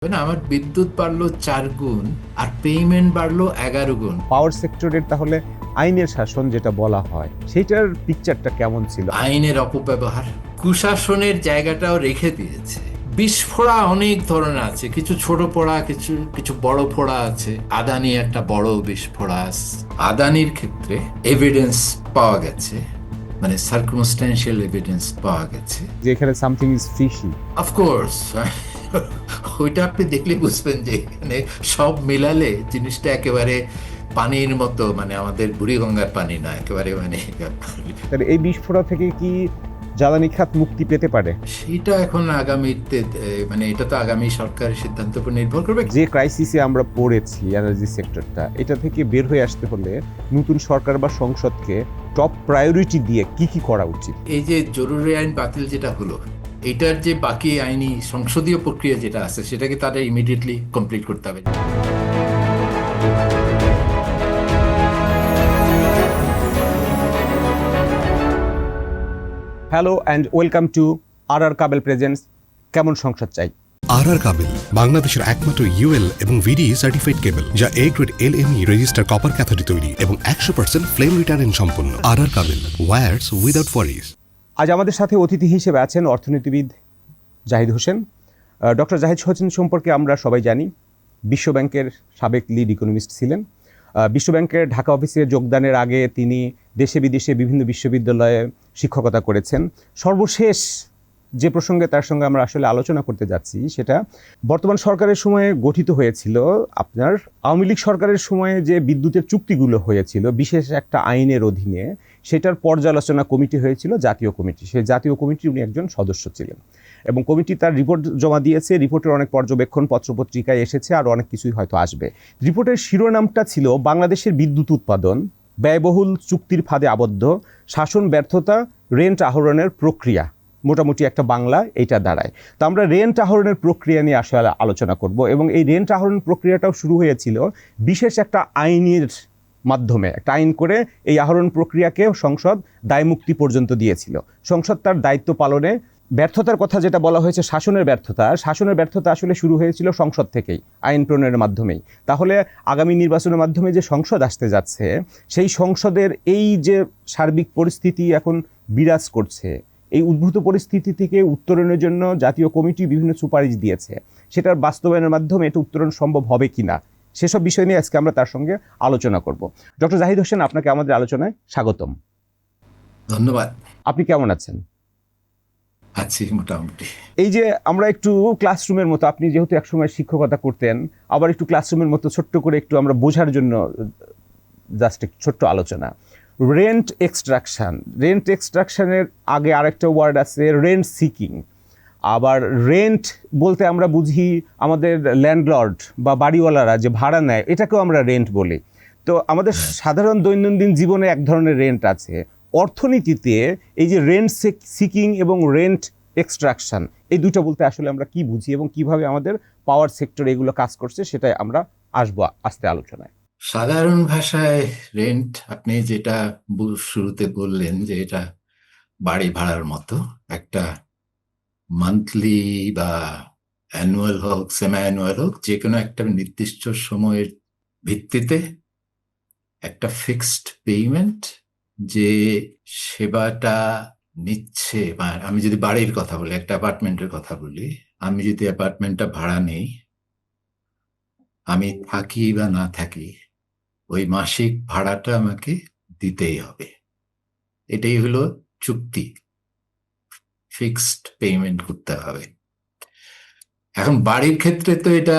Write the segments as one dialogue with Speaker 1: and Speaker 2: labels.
Speaker 1: না, আমার বিদ্যুৎ বাড়লো 4 গুণ আর পেমেন্ট বাড়লো 11 গুণ।
Speaker 2: পাওয়ার সেক্টরের তাহলে আইনের শাসন যেটা বলা হয় সেটার পিকচারটা কেমন ছিল?
Speaker 1: আইনের অপব্যবহার, কুশাসনের জায়গাটাও রেখে দিয়েছে। বিস্ফোরা অনেক ধরনের আছে, কিছু ছোট ফোড়া, কিছু কিছু বড় ফোড়া আছে। আদানি একটা বড় বিস্ফোরা। আদানির ক্ষেত্রে এভিডেন্স পাওয়া গেছে, মানে সার্কামস্ট্যান্সিয়াল এভিডেন্স পাওয়া গেছে।
Speaker 2: যে এখানে সামথিং ইজ ফিশি।
Speaker 1: অফকোর্স ওইটা আপনি দেখলে বুঝবেন যে এখানে সব মিলালে জিনিসটা একেবারে পানির মতো, মানে আমাদের বুড়িগঙ্গার পানি না, একেবারে মানে
Speaker 2: তাহলে এই বিস্ফোরণ থেকে কি জ্বালানি খাত মুক্তি পেতে পারে?
Speaker 1: সেটা এখন আগামীতে, মানে এটা তো আগামী সরকারের সিদ্ধান্তের উপর নির্ভর করবে।
Speaker 2: যে ক্রাইসিসে আমরা পড়েছি এনার্জি সেক্টরটা, এটা থেকে বের হয়ে আসতে হলে নতুন সরকার বা সংসদকে টপ প্রায়োরিটি দিয়ে কি করা উচিত?
Speaker 1: এই যে জরুরি আইন বাতিল যেটা হলো, এটার যে বাকি আইনি সংসদীয় প্রক্রিয়া যেটা আছে সেটাকে তাদের ইমিডিয়েটলি কমপ্লিট করতে হবে।
Speaker 2: হ্যালো অ্যান্ড ওয়েলকাম টু আর কাবেল প্রেজেন্টস কেমন সংসদ চাই।
Speaker 3: আর কাবেল বাংলাদেশের একমাত্র ইউএল এবং ভিডি সার্টিফাইড কেবল, যা A grade LME register copper ক্যাথোডে তৈরি এবং 100% ফ্লেম রিটার্ডেন্ট সম্পন্ন। আর কাবেল, ওয়্যারস উইদাউট ওয়ারিজ।
Speaker 2: আজ আমাদের সাথে অতিথি হিসেবে আছেন অর্থনীতিবিদ জাহিদ হোসেন। ডক্টর জাহিদ হোসেন সম্পর্কে আমরা সবাই জানি, বিশ্বব্যাংকের সাবেক লিড ইকোনমিস্ট ছিলেন। বিশ্বব্যাংকের ঢাকা অফিসে যোগদানের আগে তিনি দেশে বিদেশে বিভিন্ন বিশ্ববিদ্যালয়ে শিক্ষকতা করেছেন। সর্বশেষ যে প্রসঙ্গে তার সঙ্গে আমরা আসলে আলোচনা করতে যাচ্ছি সেটা বর্তমান সরকারের সময়ে গঠিত হয়েছিল। আপনার আওয়ামী লীগ সরকারের সময়ে যে বিদ্যুতের চুক্তিগুলো হয়েছিল বিশেষ একটা আইনের অধীনে, সেটার পর্যালোচনা কমিটি হয়েছিল, জাতীয় কমিটি। সেই জাতীয় কমিটির উনি একজন সদস্য ছিলেন এবং কমিটি তার রিপোর্ট জমা দিয়েছে। রিপোর্টের অনেক পর্যবেক্ষণ পত্রপত্রিকায় এসেছে, আর অনেক কিছুই হয়তো আসবে। রিপোর্টের শিরোনামটা ছিল বাংলাদেশের বিদ্যুৎ উৎপাদন ব্যয়বহুল চুক্তির ফাঁদে আবদ্ধ, শাসন ব্যর্থতা, রেন্ট আহরণের প্রক্রিয়া। মোটামুটি একটা বাংলা এইটা দাঁড়ায়। তো আমরা রেন্ট আহরণের প্রক্রিয়া নিয়ে আসলে আলোচনা করব এবং এই রেন্ট আহরণ প্রক্রিয়াটাও শুরু হয়েছিল বিশেষ একটা আইনের মাধ্যমে। একটা আইন করে এই আহরণ প্রক্রিয়াকে সংসদ দায়মুক্তি পর্যন্ত দিয়েছিল। সংসদ তার দায়িত্ব পালনে ব্যর্থতার কথা যেটা বলা হয়েছে, শাসনের ব্যর্থতা আসলে শুরু হয়েছিল সংসদ থেকেই, আইন প্রণয়নের মাধ্যমেই। তাহলে আগামী নির্বাচনের মাধ্যমে যে সংসদ আসতে যাচ্ছে, সেই সংসদের এই যে সার্বিক পরিস্থিতি এখন বিরাজ করছে, এই উদ্ভূত পরিস্থিতি থেকে উত্তরণের জন্য জাতীয় কমিটি বিভিন্ন সুপারিশ দিয়েছে। সেটার বাস্তবায়নের মাধ্যমে এটা উত্তরণ সম্ভব হবে কিনা, সেসব বিষয় নিয়ে আজকে আমরা তার সঙ্গে আলোচনা করব। ডক্টর জাহিদ হোসেন, আপনাকে আমাদের আলোচনায় স্বাগতম।
Speaker 1: ধন্যবাদ।
Speaker 2: আপনি কেমন আছেন?
Speaker 1: আছি মোটামুটি।
Speaker 2: এই যে আমরা একটু ক্লাসরুমের মতো, আপনি যেহেতু একসময় শিক্ষকতা করতেন, আবার একটু ক্লাসরুমের মতো ছোট্ট করে একটু আমরা বোঝার জন্য জাস্ট একটু ছোট্ট আলোচনা। রেন্ট এক্সট্রাকশনের আগে আরেকটা ওয়ার্ড আছে রেন্ট সিকিং। আবার রেন্ট বলতে আমরা বুঝি আমাদের ল্যান্ডলর্ড বা বাড়িওয়ালারা যে ভাড়া নেয়, এটাকেও আমরা রেন্ট বলি। তো আমাদের সাধারণ দৈনন্দিন জীবনে এক ধরনের রেন্ট আছে। অর্থনীতিতে এই যে রেন্ট সিকিং এবং রেন্ট এক্সট্রাকশন, এই দুটো বলতে আসলে আমরা কি বুঝি এবং কিভাবে আমাদের পাওয়ার সেক্টরে এগুলো কাজ করছে, সেটাই আমরা আসবো আস্তে আলোচনায়।
Speaker 1: সাধারণ ভাষায় রেন্ট, আপনি যেটা শুরুতে বললেন যে এটা বাড়ি ভাড়ার মতো, একটা মান্থলি বা অ্যানুয়াল হোক, সেমি অ্যানুয়াল হোক, যে কোনো একটা নির্দিষ্ট সময়ের ভিত্তিতে একটা ফিক্সড পেমেন্ট যে সেবাটা নিচ্ছে। বা আমি যদি বাড়ির কথা বলি, একটা অ্যাপার্টমেন্টের কথা বলি, আমি যদি অ্যাপার্টমেন্টটা ভাড়া নেই, আমি থাকি বা না থাকি, ওই মাসিক ভাড়াটা আমাকে দিতেই হবে। এটাই হলো চুক্তি, ফিক্সড পেমেন্ট করতে হবে। এখন বাড়ির ক্ষেত্রে তো এটা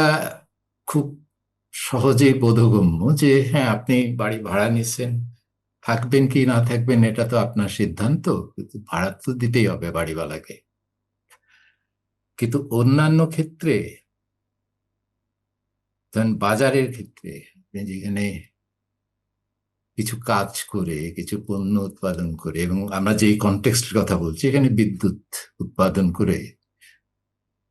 Speaker 1: খুব সহজেই বোধগম্য যে হ্যাঁ, আপনি বাড়ি ভাড়া নিচ্ছেন, থাকবেন কি না থাকবেন এটা তো আপনার সিদ্ধান্ত, কিন্তু ভাড়া তো দিতেই হবে বাড়িওয়ালাকে। কিন্তু অন্যান্য ক্ষেত্রে, ধরেন বাজারের ক্ষেত্রে, আপনি যেখানে কিছু কাজ করে, কিছু পণ্য উৎপাদন করে, এবং আমরা যেই কনটেক্সটের কথা বলছি এখানে বিদ্যুৎ উৎপাদন করে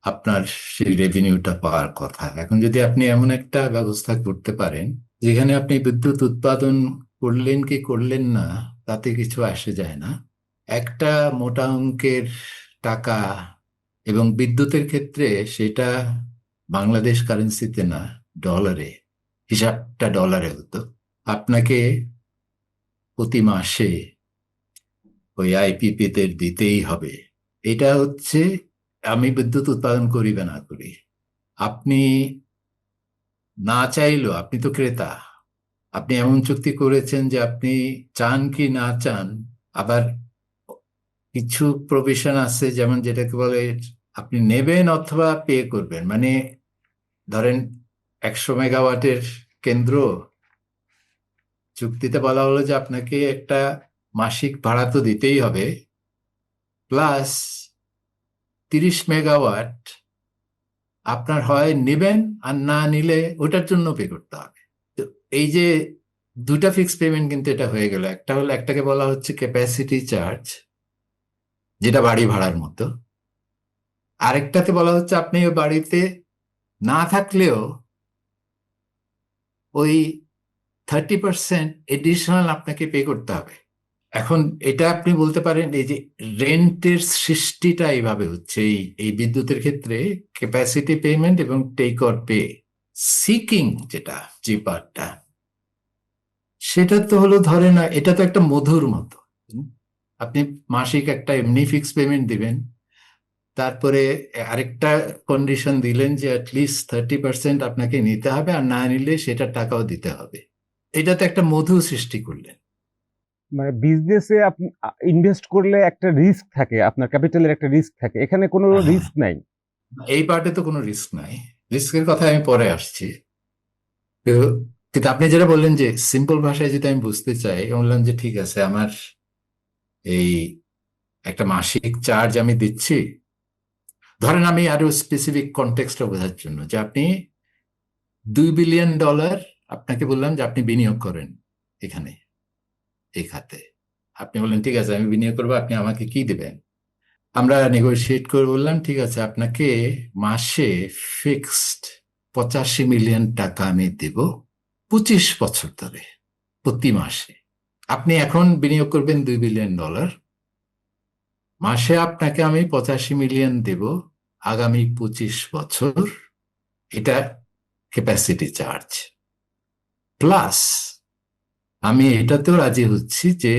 Speaker 1: আপনার সেই রেভিনিউটা পাওয়ার কথা। এখন যদি আপনি এমন একটা ব্যবস্থা করতে পারেন যেখানে আপনি বিদ্যুৎ উৎপাদন করলেন কি করলেন না তাতে কিছু আসে যায় না, একটা মোটা অঙ্কের টাকা, এবং বিদ্যুতের ক্ষেত্রে সেটা বাংলাদেশ কারেন্সিতে না, ডলারে, হিসাবটা ডলারে হতো, আপনাকে প্রতি মাসে ওই আইপিপি তে দিতেই হবে। এটা হচ্ছে, আমি বিদ্যুৎ উৎপাদন করি বা না করি, আপনি না চাইলেও, আপনি তো ক্রেতা, আপনি এমন চুক্তি করেছেন যে আপনি চান কি না চান। আবার কিছু প্রভিশন আছে, যেমন যেটাকে বলে আপনি নেবেন অথবা পে করবেন, মানে ধরেন 100 মেগাওয়াটের কেন্দ্র, চুক্তিতে বলা হলো যে আপনাকে একটা মাসিক ভাড়া তো দিতেই হবে, প্লাস 30 মেগাওয়াট আপনার হয় নেবেন, আর না নিলে ওটার জন্য পে করতে হবে। তো এই যে দুটা ফিক্স পেমেন্ট, কিন্তু এটা হয়ে গেল। একটা হলো, একটাকে বলা হচ্ছে ক্যাপাসিটি চার্জ, যেটা বাড়ি ভাড়ার মতো। আরেকটাতে বলা হচ্ছে আপনি ওই বাড়িতে না থাকলেও ওই 30% এডিশনাল আপনাকে পে করতে হবে। এখন এটা আপনি বলতে পারেন, এই যে রেন্টের সৃষ্টিটা এইভাবে হচ্ছে, এই এই বিদ্যুতের ক্ষেত্রে ক্যাপাসিটি পেমেন্ট এবং টেক অর পে। সিকিং যেটা, যে পার্টটা, সেটা তো হলো, ধরে না, এটা তো একটা মধুর মতো। আপনি মাসিক একটা এমনি ফিক্স পেমেন্ট দিবেন, তারপরে আরেকটা কন্ডিশন দিলেন যে অ্যাটলিস্ট 30% আপনাকে নিতে হবে, আর না নিলে সেটা টাকাও দিতে হবে। এটা তো একটা মধু সৃষ্টি করলেন।
Speaker 2: মানে বিজনেসে আপনি ইনভেস্ট করলে একটা রিস্ক থাকে, আপনার ক্যাপিটালের একটা রিস্ক থাকে, এখানে কোনো
Speaker 1: হ্যাঁ,
Speaker 2: রিস্ক নাই।
Speaker 1: এই পার্টে তো কোনো রিস্ক নাই, রিস্কের কথা আমি পরে আসছি। তো কিন্তু আপনি যেটা বললেন যে সিম্পল ভাষায় যদি আমি বুঝতে চাই, আমি বললাম যে ঠিক আছে, আমার এই একটা মাসিক চার্জ আমি দিচ্ছি। ধরেন আমি আরো স্পেসিফিক কনটেক্সটটা বোঝার জন্য, যে আপনি $2 বিলিয়ন আপনাকে বললাম যে আপনি বিনিয়োগ করেন এখানে, এই খাতে। আপনি বললেন ঠিক আছে, আমি বিনিয়োগ করবো, আপনি আমাকে কি দেবেন? আমরা নেগোশিয়েট করে বললাম ঠিক আছে, আপনাকে মাসে ফিক্সড 85 মিলিয়ন টাকা আমি দেব 25 বছর ধরে, প্রতি মাসে। আপনি এখন বিনিয়োগ করবেন $2 বিলিয়ন, মাসে আপনাকে আমি 85 মিলিয়ন দেব আগামী 25 বছর। এটা ক্যাপাসিটি চার্জ। প্লাস আমি এটাতেও রাজি হচ্ছি যে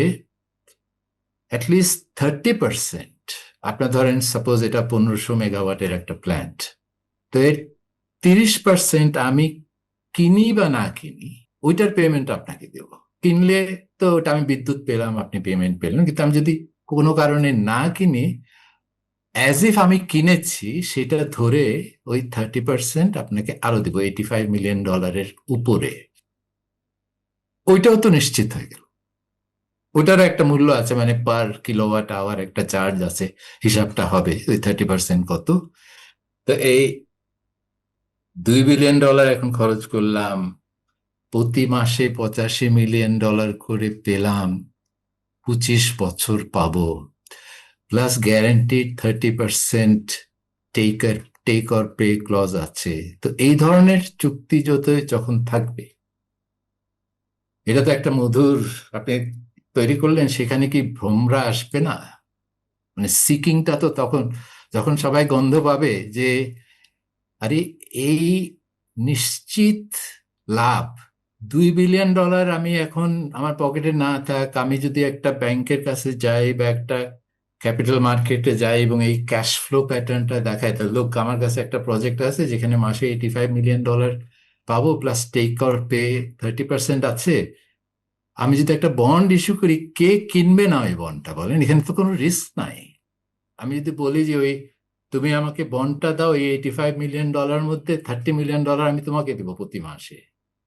Speaker 1: অ্যাটলিস্ট 30%, আপনার ধরেন সাপোজ এটা 1500 মেগাওয়াটের একটা প্ল্যান্ট, তো এর 30% আমি কিনি বা না কিনি, ওইটার পেমেন্ট আপনাকে দেব। কিনলে তো ওটা আমি বিদ্যুৎ পেলাম, আপনি পেমেন্ট পেলেন। কিন্তু আমি যদি কোনো কারণে না কিনি, অ্যাজ ইফ আমি কিনেছি, সেটা ধরে ওই 30% আপনাকে আরো দেবো $85 মিলিয়ন উপরে। ওইটাও তো নিশ্চিত হয়ে গেল, ওটারও একটা মূল্য আছে, মানে পার কিলোওয়াট আওয়ার একটা চার্জ আছে, হিসাবটা হবে ওই 30% কত। তো এই $2 বিলিয়ন এখন খরচ করলাম, প্রতি মাসে $85 মিলিয়ন করে পেলাম, 25 বছর পাবো, plus guaranteed 30% taker take or pay clause আছে। তো এই ধরনের চুক্তি যখন থাকবে, এটা তো একটা মধুর, আপনি তৈরি করলেন, সেখানে কি ভ্রমরা আসবে না? মানে সিকিংটা তো তখন, যখন সবাই গন্ধ পাবে যে আরে এই নিশ্চিত লাভ, $2 বিলিয়ন আমি এখন আমার পকেটে না থাক, আমি যদি একটা ব্যাংকের কাছে যাই বা একটা ক্যাপিটাল মার্কেটে যাই এবং এই ক্যাশ ফ্লো প্যাটার্নটা দেখায়, তাহলে লোক, আমার কাছে একটা প্রজেক্ট আছে যেখানে মাসে $85 মিলিয়ন পাবো, প্লাস টেক অর পে 30% আছে। আমি যদি একটা বন্ড ইস্যু করি, কে কিনবে না ওই বন্ডটা বলেন? এখানে তো কোনো রিস্ক নাই। আমি যদি বলি যে ওই তুমি আমাকে বন্ডটা দাও, এই $85 মিলিয়ন মধ্যে $30 মিলিয়ন আমি তোমাকে দেবো প্রতি মাসে,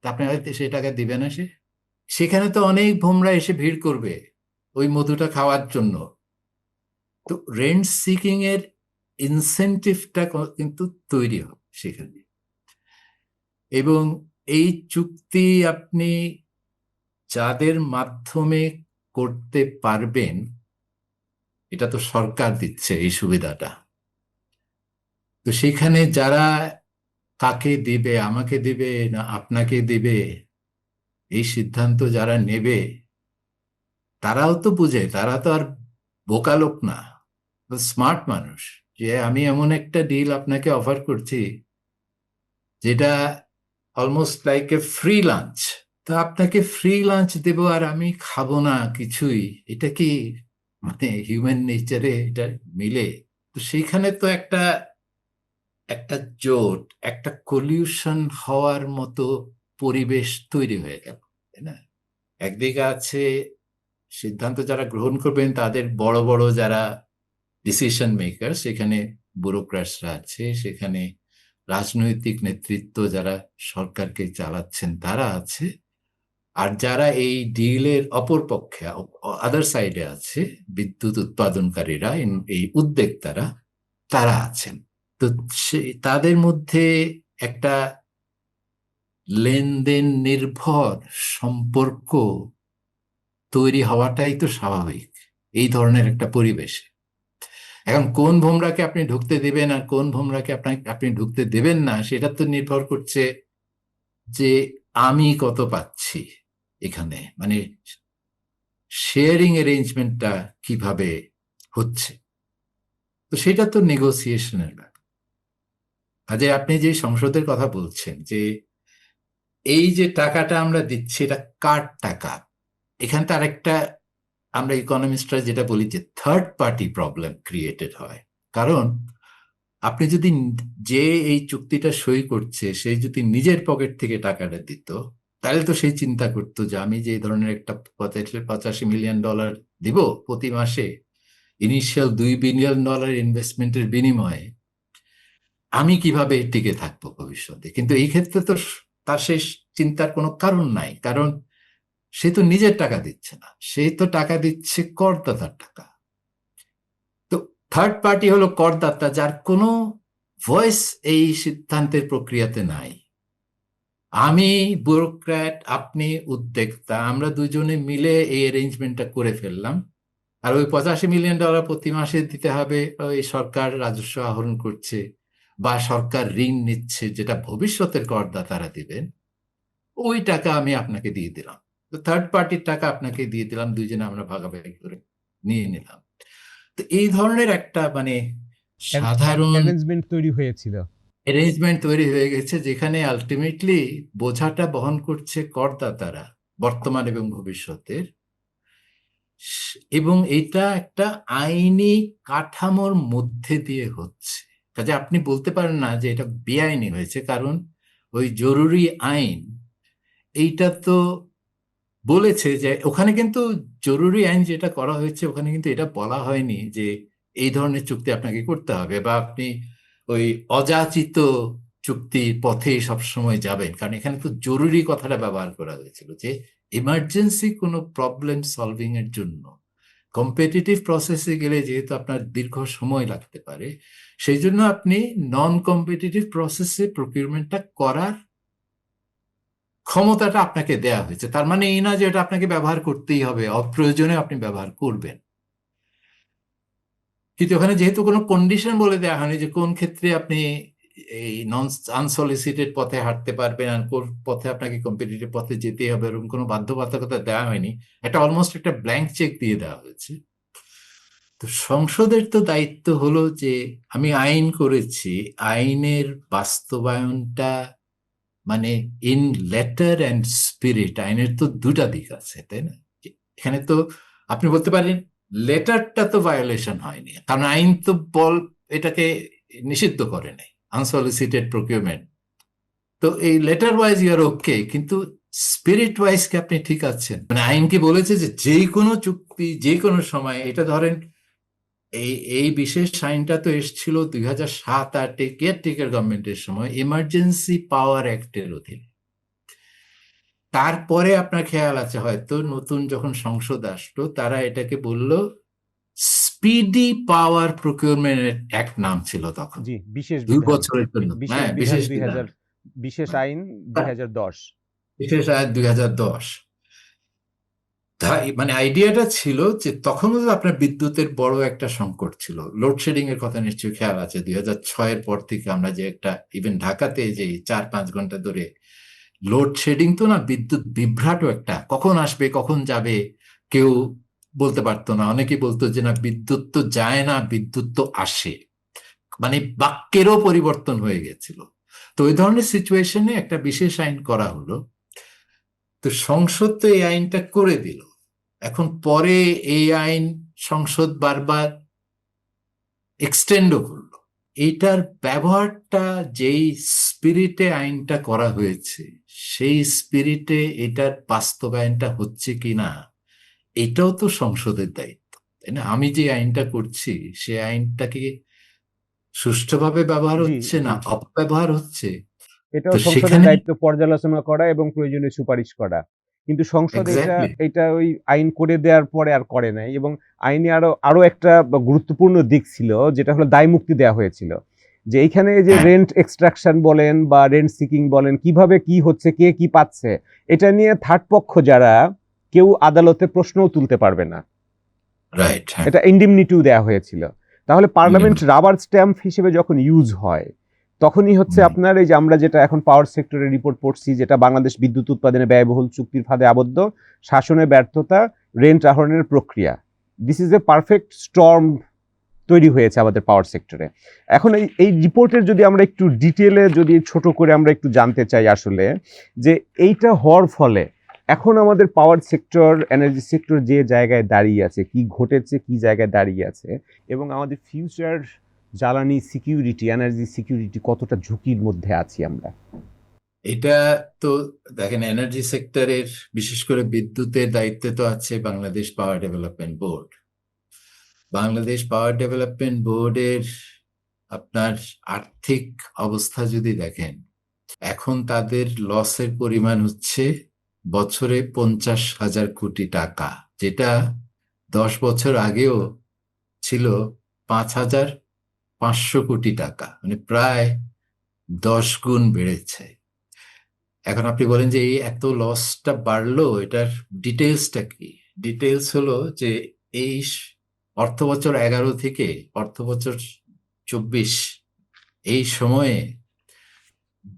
Speaker 1: তা আপনি হয়তো সেই টাকা দিবে না। সেখানে তো অনেক ভোমরা এসে ভিড় করবে ওই মধুটা খাওয়ার জন্য। তো রেন্ট সিকিং এর ইনসেন্টিভটা কিন্তু তৈরি হবে সেখানে। এবং এই চুক্তি আপনি যাদের মাধ্যমে করতে পারবেন, এটা তো সরকার দিচ্ছে এই সুবিধাটা। তো সেখানে যারা, কাকে দিবে, আমাকে দিবে না আপনাকে দিবে, এই সিদ্ধান্ত যারা নেবে, তারাও তো বুঝে, তারা তো আর বোকা লোক না, স্মার্ট মানুষ। যে আমি এমন একটা ডিল আপনাকে অফার করছি, যেটা almost like a free lunch. তো আপনাকে ফ্রি লাঞ্চ দেব আর আমি খাবো না কিছুই, এটা কি মানে হিউম্যান নেচারে এটা মিলে? তো সেইখানে তো একটা একটা জোট, একটা কলিউশন হওয়ার মতো পরিবেশ তৈরি হয়ে গেল, তাই না? একদিকে আছে সিদ্ধান্ত যারা গ্রহণ করবেন তাদের বড় বড় যারা ডিসিশন মেকার, সেখানে ব্যুরোক্র্যাটসরা আছে, সেখানে রাজনৈতিক নেতৃত্ব যারা সরকারকে চালাচ্ছেন তারা আছে, আর যারা এই ডিলের অপর পক্ষে আদার সাইডে আছে বিদ্যুৎ উৎপাদনকারীরা, এই উদ্যোক্তারা, তারা আছেন। তো তাদের মধ্যে একটা লেনদেন নির্ভর সম্পর্ক তৈরি হওয়াটাই তো স্বাভাবিক এই ধরনের একটা পরিবেশে। এখন কোন ভোমরাকে আপনি ঢুকতে দেবেন আর কোন ভোমরাকে আপনি ঢুকতে দেবেন না, সেটা তো নির্ভর করছে যে আমি কত পাচ্ছি এখানে, মানে শেয়ারিং অ্যারেঞ্জমেন্টটা কিভাবে হচ্ছে। তো সেটা তো নেগোসিয়েশনের ব্যাপার। কাজে আপনি যে সংসদের কথা বলছেন যে এই যে টাকাটা আমরা দিচ্ছি এটা কার টাকা, এখানে তার একটা, আমরা ইকোনমিস্টরা যেটা বলি যে থার্ড পার্টি প্রবলেম ক্রিয়েটেড হয়। কারণ আপনি যদি, যে এই চুক্তিটা সই করছে সেই যদি নিজের পকেট থেকে টাকাটা দিত, তাহলে তো সেই চিন্তা করতো যে আমি যে ধরনের একটা $85 মিলিয়ন দিব প্রতি মাসে ইনিশিয়াল $2 বিলিয়ন ইনভেস্টমেন্টের বিনিময়ে, আমি কিভাবে টিকে থাকবো ভবিষ্যতে। কিন্তু এই ক্ষেত্রে তো তার সেই চিন্তার কোনো কারণ নাই, কারণ সে তো নিজের টাকা দিচ্ছে না, সে তো টাকা দিচ্ছে করদাতার টাকা। তো থার্ড পার্টি হলো করদাতা, যার কোনো ভয়েস এই সিদ্ধান্তের প্রক্রিয়াতে নাই। আমি ব্যুরোক্র্যাট, আপনি উদ্যোক্তা, আমরা দুজনে মিলে এই অ্যারেঞ্জমেন্টটা করে ফেললাম, আর ওই $85 মিলিয়ন প্রতি মাসে দিতে হবে ওই সরকার রাজস্ব আহরণ করছে বা সরকার ঋণ নিচ্ছে যেটা ভবিষ্যতের করদাতারা দিবেন, ওই টাকা আমি আপনাকে দিয়ে দিলাম। তো থার্ড পার্টির টাকা আপনাকে দিয়ে দিলাম, দুইজনে আমরা ভাগাভাগি করে নিয়ে নিলাম। তো এই ধরনের একটা মানে সাধারণ
Speaker 2: অ্যারেঞ্জমেন্ট তৈরি হয়েছিল।
Speaker 1: অ্যারেঞ্জমেন্ট তৈরি হয়ে গেছে, যেখানে আলটিমেটলি বোঝাটা বহন করছে করদাতারা বর্তমান এবং ভবিষ্যতের। এবং এটা একটা আইনি কাঠামোর মধ্যে দিয়ে হচ্ছে। কাজে আপনি বলতে পারেন না যে এটা বেআইনি হয়েছে, কারণ ওই জরুরি আইন এইটা তো বলেছে যে ওখানে কিন্তু জরুরি আইন যেটা করা হয়েছে ওখানে কিন্তু এটা বলা হয়নি যে এই ধরনের চুক্তি আপনাকে করতে হবে বা আপনি ওই অযাচিত চুক্তির পথেই সবসময় যাবেন, কারণ এখানে তো জরুরি কথাটা ব্যবহার করা হয়েছিল যে ইমার্জেন্সি কোনো প্রবলেম সলভিং এর জন্য। কম্পিটিটিভ প্রসেসে গেলে যেহেতু আপনার দীর্ঘ সময় লাগতে পারে, সেই জন্য আপনি নন কম্পিটিটিভ প্রসেসে প্রকিউরমেন্টটা করার ক্ষমতাটা আপনাকে দেয়া হয়েছে। তার মানে এই না যে এটা আপনাকে ব্যবহার করতেই হবে, অপ্রয়োজনে আপনি ব্যবহার করবেন। কিন্তু ওখানে যেহেতু কোনো কন্ডিশন বলে দেওয়া হয়নি যে কোন ক্ষেত্রে আপনি এই নন আনসলিসিটেড পথে হাঁটতে পারবেন আর কোন পথে আপনাকে কম্পিটিটিভ পথে যেতে হবে, এরকম কোনো বাধ্যবাধকতা দেওয়া হয়নি। এটা অলমোস্ট একটা ব্ল্যাঙ্ক চেক দিয়ে দেওয়া হয়েছে। তো সংসদের তো দায়িত্ব হলো যে আমি আইন করেছি, আইনের বাস্তবায়নটা মানে ইন লেটার অ্যান্ড স্পিরিট, আইনের তো দুটা দিক আছে, তাই না? এখানে তো আপনি বলতে পারেন লেটারটা তো ভায়োলেশন হয়নি, কারণ আইন তো এটাকে নিষিদ্ধ করে নাই, আনসলিসিটেড প্রকিউরমেন্ট। তো এই লেটার ওয়াইজ ইউর ওকে, কিন্তু স্পিরিট ওয়াইজ কি আপনি ঠিক আছেন? মানে আইন কি বলেছে যে যে কোনো চুক্তি যে কোনো সময়, এটা ধরেন এই বিশেষ আইনটা তো এসেছিল 2007-08 কেয়ারটেকার গভর্নমেন্টের সময় ইমার্জেন্সি পাওয়ার অ্যাক্টের অধীনে। তারপরে আপনার খেয়াল আছে হয়তো নতুন যখন সংসদ আসলো তারা এটাকে বলল স্পিডি পাওয়ার প্রকিউরমেন্ট অ্যাক্ট নাম ছিল তখন।
Speaker 2: জি, বিশেষ
Speaker 1: 2
Speaker 2: বিধান,
Speaker 1: বছরের জন্য, হ্যাঁ
Speaker 2: বিধান
Speaker 1: বিশেষ বিধান,
Speaker 2: 2000, বিশেষ আইন 2010।
Speaker 1: বিশেষ আইন 2010। মানে আইডিয়াটা ছিল যে তখনও তো আপনার বিদ্যুতের বড় একটা সংকট ছিল, লোডশেডিং এর কথা নিশ্চয়ই খেয়াল আছে। 2006-এর পর থেকে আমরা যে একটা ইভেন ঢাকাতে যে 4-5 ঘন্টা ধরে লোডশেডিং, তো না বিদ্যুৎ বিভ্রাটও একটা, কখন আসবে কখন যাবে কেউ বলতে পারতো না। অনেকে বলতো যে না বিদ্যুৎ তো যায় না, বিদ্যুৎ তো আসে, মানে বাক্যেরও পরিবর্তন হয়ে গেছিল। তো ওই ধরনের সিচুয়েশনে একটা বিশেষ আইন করা হলো। তো সংসদ তো এই আইনটা করে দিল। এখন পরে এই আইন সংসদ বারবার এক্সটেন্ডও করলো। এইটার ব্যবহারটা যেই স্পিরিটে আইনটা করা হয়েছে, সেই স্পিরিটে এটার বাস্তবায়নটা হচ্ছে কিনা, এটাও তো সংসদের দায়িত্ব, তাই না? আমি যে আইনটা করছি সে আইনটাকে সুষ্ঠুভাবে ব্যবহার
Speaker 2: জি,
Speaker 1: হচ্ছে
Speaker 2: জি।
Speaker 1: না অপব্যবহার হচ্ছে।
Speaker 2: এটাও
Speaker 1: তো
Speaker 2: সংসদের
Speaker 1: সেখানে
Speaker 2: দায়িত্ব পর্যালোচনা করা এবং প্রয়োজনীয় সুপারিশ করা। কিন্তু সংসদ এটা
Speaker 1: এক্স্যাক্টলি
Speaker 2: এটা ওই আইন করে দেওয়ার পরে আর করে নাই, এবং আইনে আরো একটা গুরুত্বপূর্ণ দিক ছিল, যেটা হলো দায়মুক্তি দেওয়া হয়েছিল। যে এইখানে যে
Speaker 1: হ্যাঁ,
Speaker 2: রেন্ট এক্সট্রাকশন বলেন বা রেন্ট সিকিং বলেন, কিভাবে কি হচ্ছে, কে কি পাচ্ছে, এটা নিয়ে থার্ড পক্ষ যারা, কেউ আদালতে প্রশ্নও তুলতে পারবে না।
Speaker 1: রাইট, হ্যাঁ।
Speaker 2: এটা ইন্ডিমনিটিও দেওয়া হয়েছিল। তাহলে পার্লামেন্ট রাবার স্ট্যাম্প হিসেবে যখন ইউজ হয়, তখনই হচ্ছে
Speaker 1: হুম।
Speaker 2: আপনার এই যে আমরা যেটা এখন পাওয়ার সেক্টরে রিপোর্ট পড়ছি, যেটা বাংলাদেশ বিদ্যুৎ উৎপাদনে ব্যয়বহুল, চুক্তির ফাঁদে আবদ্ধ, শাসনে ব্যর্থতা, রেন্ট আহরণের প্রক্রিয়া, this is a perfect storm তৈরি হয়েছে আমাদের পাওয়ার সেক্টরে। এখন এই রিপোর্টের যদি আমরা একটু ডিটেলে যদি ছোট করে আমরা একটু জানতে চাই আসলে, যে এইটা হওয়ার ফলে এখন আমাদের পাওয়ার সেক্টর, এনার্জি সেক্টর যে জায়গায় দাঁড়িয়ে আছে, কি ঘটেছে, কি জায়গায় দাঁড়িয়ে আছে, এবং আমাদের ফিউচার জ্বালানি সিকিউরিটি, এনার্জি সিকিউরিটি কতটা ঝুঁকির মধ্যে আছি আমরা।
Speaker 1: এটা তো দেখেন, এনার্জি সেক্টরের বিশেষ করে বিদ্যুতের দায়িত্বে তো আছে Bangladesh power development board. Bangladesh power development বোর্ডের আপনার আর্থিক অবস্থা যদি দেখেন, এখন তাদের লসের পরিমাণ হচ্ছে বছরে 50,000 কোটি টাকা, যেটা 10 বছর আগেও ছিল 5,500 কোটি টাকা, মানে প্রায় 10 গুণ বেড়েছে। এখন আপনি বলেন যে এই এত লসটা বাড়লো, এটার ডিটেলসটা কি? ডিটেলস হলো যে এই অর্থ বছর 11 থেকে অর্থ বছর 24 এই সময়ে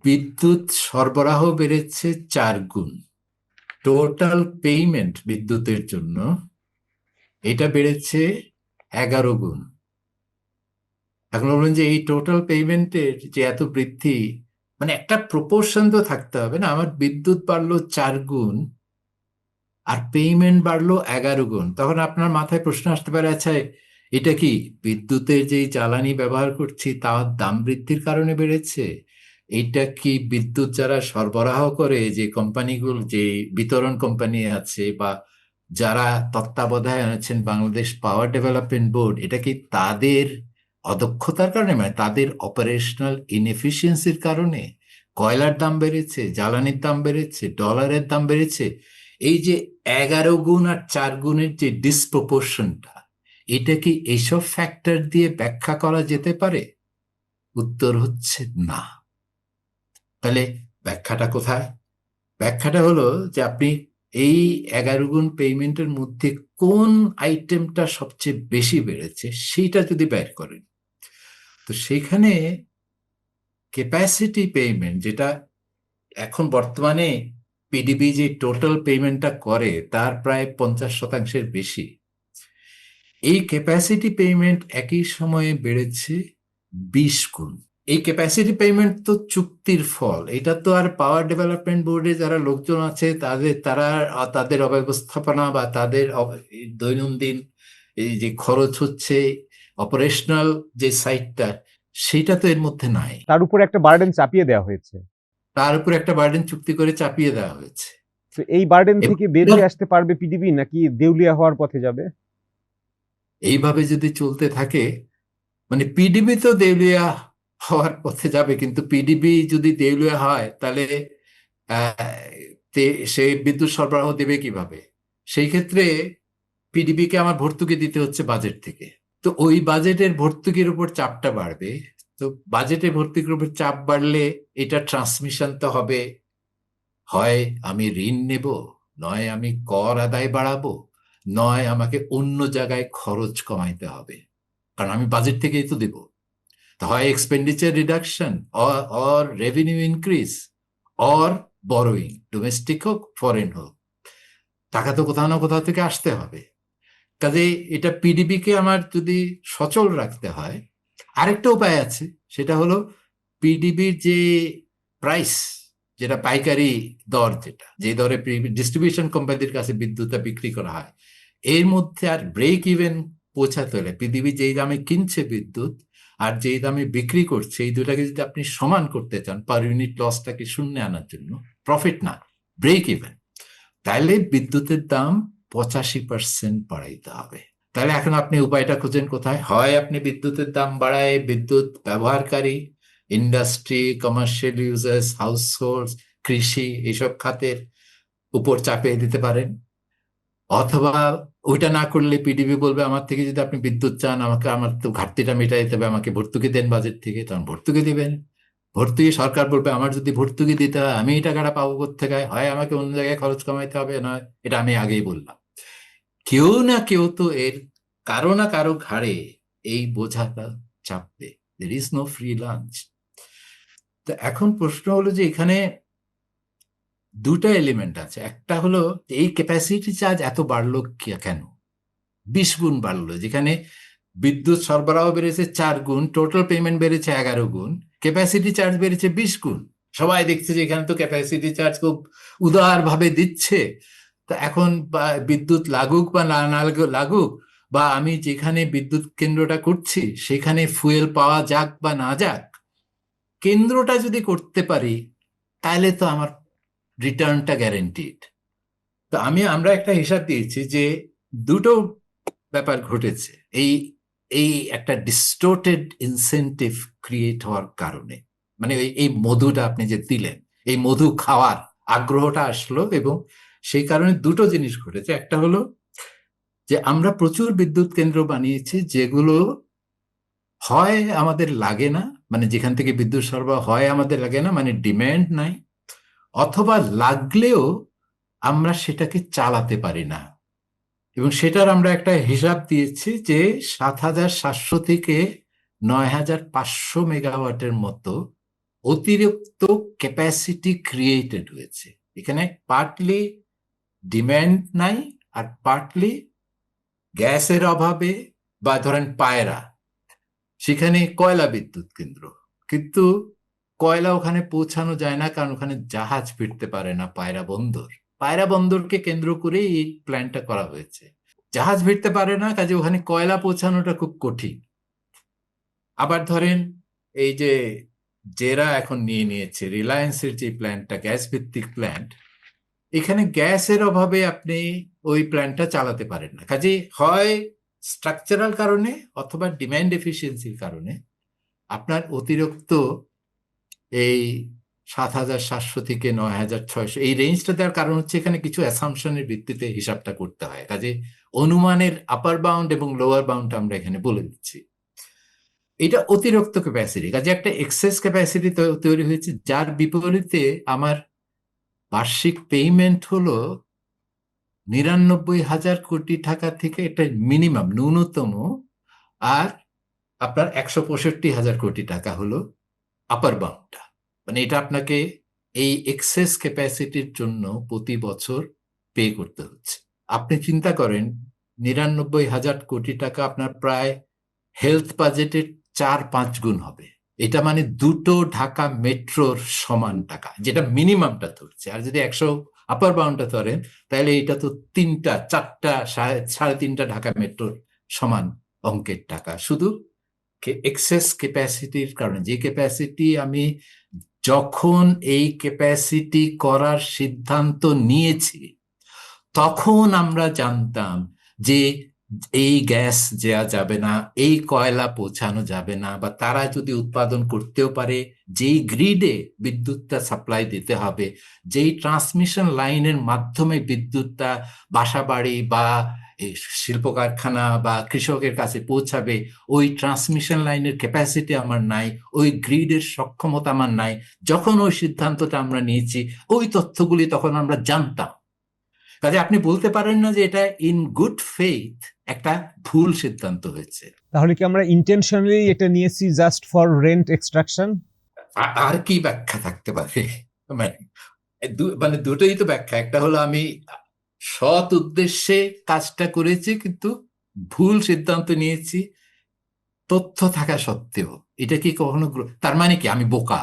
Speaker 1: বিদ্যুৎ সরবরাহ বেড়েছে 4 গুণ। টোটাল পেমেন্ট বিদ্যুতের জন্য এটা বেড়েছে 11 গুণ। এখন বলবেন যে এই টোটাল পেমেন্টের যে এত বৃদ্ধি, মানে একটা প্রপোর্শন তো থাকতে হবে না? আমার বিদ্যুৎ বাড়লো 4 গুণ আর পেমেন্ট বাড়লো 11 গুণ, তখন আপনার মাথায় প্রশ্ন আসতে পারে, আচ্ছা এটা কি বিদ্যুতের যে জ্বালানি ব্যবহার করছি তার দাম বৃদ্ধির কারণে বেড়েছে? এটা কি বিদ্যুৎ যারা সরবরাহ করে, যে কোম্পানিগুলো, যে বিতরণ কোম্পানি আছে বা যারা তত্ত্বাবধানে আছেন বাংলাদেশ পাওয়ার ডেভেলপমেন্ট বোর্ড, এটা কি তাদের অদক্ষতার কারণে, মানে তাদের অপারেশনাল ইনএফিসিয়েন্সির কারণে কয়লার দাম বেড়েছে, জ্বালানির দাম বেড়েছে, ডলারের দাম বেড়েছে? এই যে 11 গুণ আর 4 গুণের যে ডিসপ্রপোর্শনটা, এটা কি এইসব ফ্যাক্টর দিয়ে ব্যাখ্যা করা যেতে পারে? উত্তর হচ্ছে না। তাহলে ব্যাখ্যাটা কোথায়? ব্যাখ্যাটা হলো যে আপনি এই 11 গুণ পেমেন্টের মধ্যে কোন আইটেমটা সবচেয়ে বেশি বেড়েছে সেইটা যদি বের করেন, তো সেখানে ক্যাপাসিটি পেমেন্ট, যেটা এখন বর্তমানে পিডিবি যে টোটাল পেমেন্টটা করে তার প্রায় 50% বেশি, এই ক্যাপাসিটি পেমেন্ট একই সময়ে বেড়েছে 20 গুণ। এই ক্যাপাসিটি পেমেন্ট তো চুক্তির ফল, এটা তো আর পাওয়ার ডেভেলপমেন্ট বোর্ডে যারা লোকজন আছে তাদের অব্যবস্থাপনা বা তাদের দৈনন্দিন এই যে খরচ হচ্ছে, অপারেশনাল যে সাইডটা, সেটা তো এর মধ্যে নাই।
Speaker 2: তার উপর একটা বার্ডেন চাপিয়ে দেওয়া হয়েছে।
Speaker 1: তার উপর একটা বার্ডেন চুক্তি করে চাপিয়ে দেওয়া হয়েছে।
Speaker 2: তো এই বার্ডেন
Speaker 1: এবং
Speaker 2: থেকে বের হয়ে আসতে পারবে পিডিবি, নাকি দেউলিয়া হওয়ার পথে যাবে?
Speaker 1: এইভাবে যদি চলতে থাকে, মানে পিডিবি তো দেউলিয়া হওয়ার পথে যাবে, কিন্তু পিডিবি যদি দেউলিয়া হয় তাহলে সে বিদ্যুৎ সরবরাহ দেবে কিভাবে? সেই ক্ষেত্রে পিডিবিকে আমার ভর্তুকি দিতে হচ্ছে বাজেট থেকে। তো ওই বাজেটের ভর্তুকির উপর চাপটা বাড়বে। তো বাজেটে ভর্তুকির উপর চাপ বাড়লে এটা ট্রান্সমিশন তো হবে, হয় আমি ঋণ নেব, নয় আমি কর আদায় বাড়াবো, নয় আমাকে অন্য জায়গায় খরচ কমাইতে হবে, কারণ আমি বাজেট থেকেই তো দেব। হয় expenditure reduction, or revenue increase, or borrowing, domestic হোক ফরেন হোক, টাকা তো কোথাও না কোথাও থেকে আসতে হবে। কাজে এটা পিডিবিকে আমার যদি সচল রাখতে হয়, আরেকটা উপায় আছে, সেটা হলো পিডিবির যে প্রাইস, যেটা পাইকারি দর, যেটা যে দরে ডিস্ট্রিবিউশন কোম্পানির কাছে বিদ্যুৎটা বিক্রি করা হয়, এর মধ্যে আর ব্রেক ইভেন পৌঁছাতে হলে পৃথিবী যেই দামে কিনছে বিদ্যুৎ আর যেই দামে বিক্রি করছে, এই দুটাকে যদি আপনি সমান করতে চান পার ইউনিট লসটাকে শূন্যে আনার জন্য, প্রফিট না ব্রেক ইভেন, তাহলে বিদ্যুতের দাম 85% বাড়াইতে হবে। তাহলে এখন আপনি উপায়টা খুঁজেন কোথায়? হয় আপনি বিদ্যুতের দাম বাড়ায় বিদ্যুৎ ব্যবহারকারী, industry, commercial users, house hold, কৃষি, এইসব খাতের উপর চাপিয়ে দিতে পারেন, অথবা ওইটা না করলে পিডিবি বলবে আমার থেকে যদি আপনি বিদ্যুৎ চান, আমাকে আমার তো ঘাটতিটা মেটাই দিতে হবে, আমাকে ভর্তুকি দেন বাজেট থেকে, তখন ভর্তুকি দিবেন। ভর্তুকি সরকার বলবে আমার যদি ভর্তুকি দিতে হয় আমি এই টাকাটা পাবো কোত্থেকে, হয় আমাকে অন্য জায়গায় খরচ কমাইতে হবে, নয়, এটা আমি আগেই বললাম। কেউ না কেউ তো এর কারো না কারো ঘাড়ে এই বোঝাটা চাপবে। There is no free lunch. তো এখন প্রশ্ন হলো যে এখানে দুটো এলিমেন্ট আছে। একটা হলো এই ক্যাপাসিটি চার্জ এত বাড়লো কেন, 20 গুণ বাড়লো, যেখানে বিদ্যুৎ সরবরাহ বেড়েছে 4 গুণ, টোটাল পেমেন্ট বেড়েছে 11 গুণ, ক্যাপাসিটি চার্জ বেড়েছে 20 গুণ। সবাই দেখছে যে এখানে তো ক্যাপাসিটি চার্জ খুব উদার ভাবে দিচ্ছে। তা এখন বিদ্যুৎ লাগুক বা না লাগুক, বা আমি যেখানে বিদ্যুৎ কেন্দ্রটা করছি সেখানে ফুয়েল পাওয়া যাক বা না যাক, কেন্দ্রটা যদি করতে পারি তাহলে তো আমার রিটার্নটা গ্যারেন্টিড। তো আমরা একটা হিসাব দিয়েছি যে দুটো ব্যাপার ঘটেছে এই এই একটা ডিস্টোর্টেড ইনসেন্টিভ ক্রিয়েট হওয়ার কারণে। মানে এই মধুটা আপনি যে দিলেন, এই মধু খাওয়ার আগ্রহটা আসলো, এবং সেই কারণে দুটো জিনিস ঘটেছে। একটা হলো যে আমরা প্রচুর বিদ্যুৎ কেন্দ্র বানিয়েছি যেগুলো হয় আমাদের লাগে না, মানে যেখান থেকে বিদ্যুৎ সরবরাহ হয় আমাদের লাগে না, মানে ডিম্যান্ড নাই, অথবা লাগলেও আমরা সেটাকে চালাতে পারি না। এবং সেটার আমরা একটা হিসাব দিয়েছি যে 7,700 থেকে 9,500 মেগাওয়াটের মতো অতিরিক্ত ক্যাপাসিটি ক্রিয়েটেড হয়েছে। এখানে পার্টলি ডিম্যান্ড নাই, আর পার্টলি গ্যাসের অভাবে, বা ধরেন পায়রা, সেখানে কয়লা বিদ্যুৎ কেন্দ্র, কিন্তু কয়লা ওখানে পৌঁছানো যায় না, কারণ ওখানে জাহাজ ফিরতে পারে না। পায়রা বন্দরকে কেন্দ্র করে এই প্ল্যানটা করা হয়েছে। জাহাজ ফিরতে পারে না, কাজে ওখানে কয়লা পৌঁছানোটা খুব কঠিন। আবার ধরেন এই যে জেরা এখন নিয়ে নিয়েছে রিলায়েন্সের যে প্ল্যান্টটা, গ্যাস ভিত্তিক প্ল্যান্ট, এখানে গ্যাসের অভাবে আপনি ওই প্ল্যান্টটা চালাতে পারেন না। কাজে হয় স্ট্রাকচারাল কারণে অথবা ডিমান্ড এফিসিয়েন্সির কারণে আপনার অতিরিক্ত এই 7,700 থেকে 9,600 এই রেঞ্জটা দেওয়ার কারণ হচ্ছে এখানে কিছু অ্যাসাম্পশনের ভিত্তিতে হিসাবটা করতে হয়। কাজে অনুমানের আপার বাউন্ড এবং লোয়ার বাউন্ড আমরা এখানে বলে দিচ্ছি। এটা অতিরিক্ত ক্যাপাসিটি, কাজে একটা এক্সেস ক্যাপাসিটি তৈরি হয়েছে, যার বিপরীতে আমার বার্ষিক পেমেন্ট হলো 99,000 কোটি টাকা থেকে, এটা মিনিমাম ন্যূনতম, আর আপনার 165,000 কোটি টাকা হলো আপার বাউন্ডটা। মানে এটা আপনাকে এই এক্সেস ক্যাপাসিটির জন্য প্রতি বছর পে করতে হচ্ছে। আপনি চিন্তা করেন 99,000 কোটি টাকা আপনার প্রায় হেলথ বাজেটের 4-5 গুণ হবে। এটা মানে দুটো ঢাকা মেট্রোর সমান টাকা, যেটা মিনিমামটা ধরছে। আর যদি 100 আপার বাউন্ডটা ধরেন তাহলে এটা তো 3টা 4টা 3.5টা ঢাকা মেট্রোর সমান অঙ্কের টাকা, শুধু এক্সেস ক্যাপাসিটির কারণে। যে ক্যাপাসিটি আমি যখন এই ক্যাপাসিটি করার সিদ্ধান্ত নিয়েছি তখন আমরা জানতাম যে এই গ্যাস দেওয়া যাবে না, এই কয়লা পৌঁছানো যাবে না, বা তারা যদি উৎপাদন করতেও পারে, যেই গ্রিডে বিদ্যুৎটা সাপ্লাই দিতে হবে, যেই ট্রান্সমিশন লাইনের মাধ্যমে বিদ্যুৎটা বাসাবাড়ি বা শিল্প কারখানা বা কৃষকের কাছে পৌঁছাবে, ওই ট্রান্সমিশন লাইনের ক্যাপাসিটি আমার নাই, ওই গ্রিডের সক্ষমতা আমার নাই। যখন ওই সিদ্ধান্তটা আমরা নিয়েছি ওই তথ্যগুলি তখন আমরা জানতাম। কাজে আপনি বলতে পারেন না যে এটা ইন গুড ফেইথ একটা ভুল সিদ্ধান্ত হয়েছে।
Speaker 2: তাহলে কি আমরা ইন্টেনশনালি এটা নিয়েছি জাস্ট ফর রেন্ট এক্সট্রাকশন?
Speaker 1: আর কি ব্যাখ্যা থাকতে পারে? মানে দুটোই তো ব্যাখ্যা। একটা হলো আমি সৎ উদ্দেশ্যে কাজটা করেছি কিন্তু ভুল সিদ্ধান্ত নিয়েছি তথ্য থাকা সত্ত্বেও। এটা কি কখনো, তার মানে কি আমি বোকা?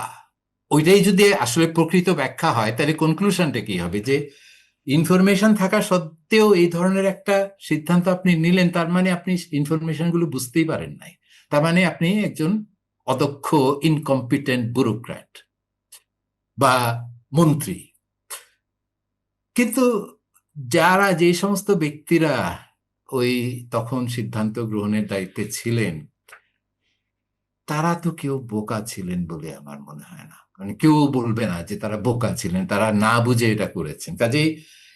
Speaker 1: ওইটাই যদি আসলে প্রকৃত ব্যাখ্যা হয়, তাহলে কনক্লুশনটা কি হবে? যে ইনফরমেশন থাকা সত্ত্বেও এই ধরনের একটা সিদ্ধান্ত আপনি নিলেন, তার মানে আপনি ইনফরমেশন গুলো বুঝতেই পারেন নাই, তার মানে আপনি একজন অদক্ষ ইনকম্পিটেন্ট ব্যুরোক্র্যাট বা মন্ত্রী। কিন্তু যারা যে সমস্ত ব্যক্তিরা ওই তখন সিদ্ধান্ত গ্রহণের দায়িত্বে ছিলেন, তারা তো কেউ বোকা ছিলেন বলে আমার মনে হয় না। মানে কেউ বলবে না যে তারা বোকা ছিলেন, তারা না বুঝে এটা করেছেন। কাজেই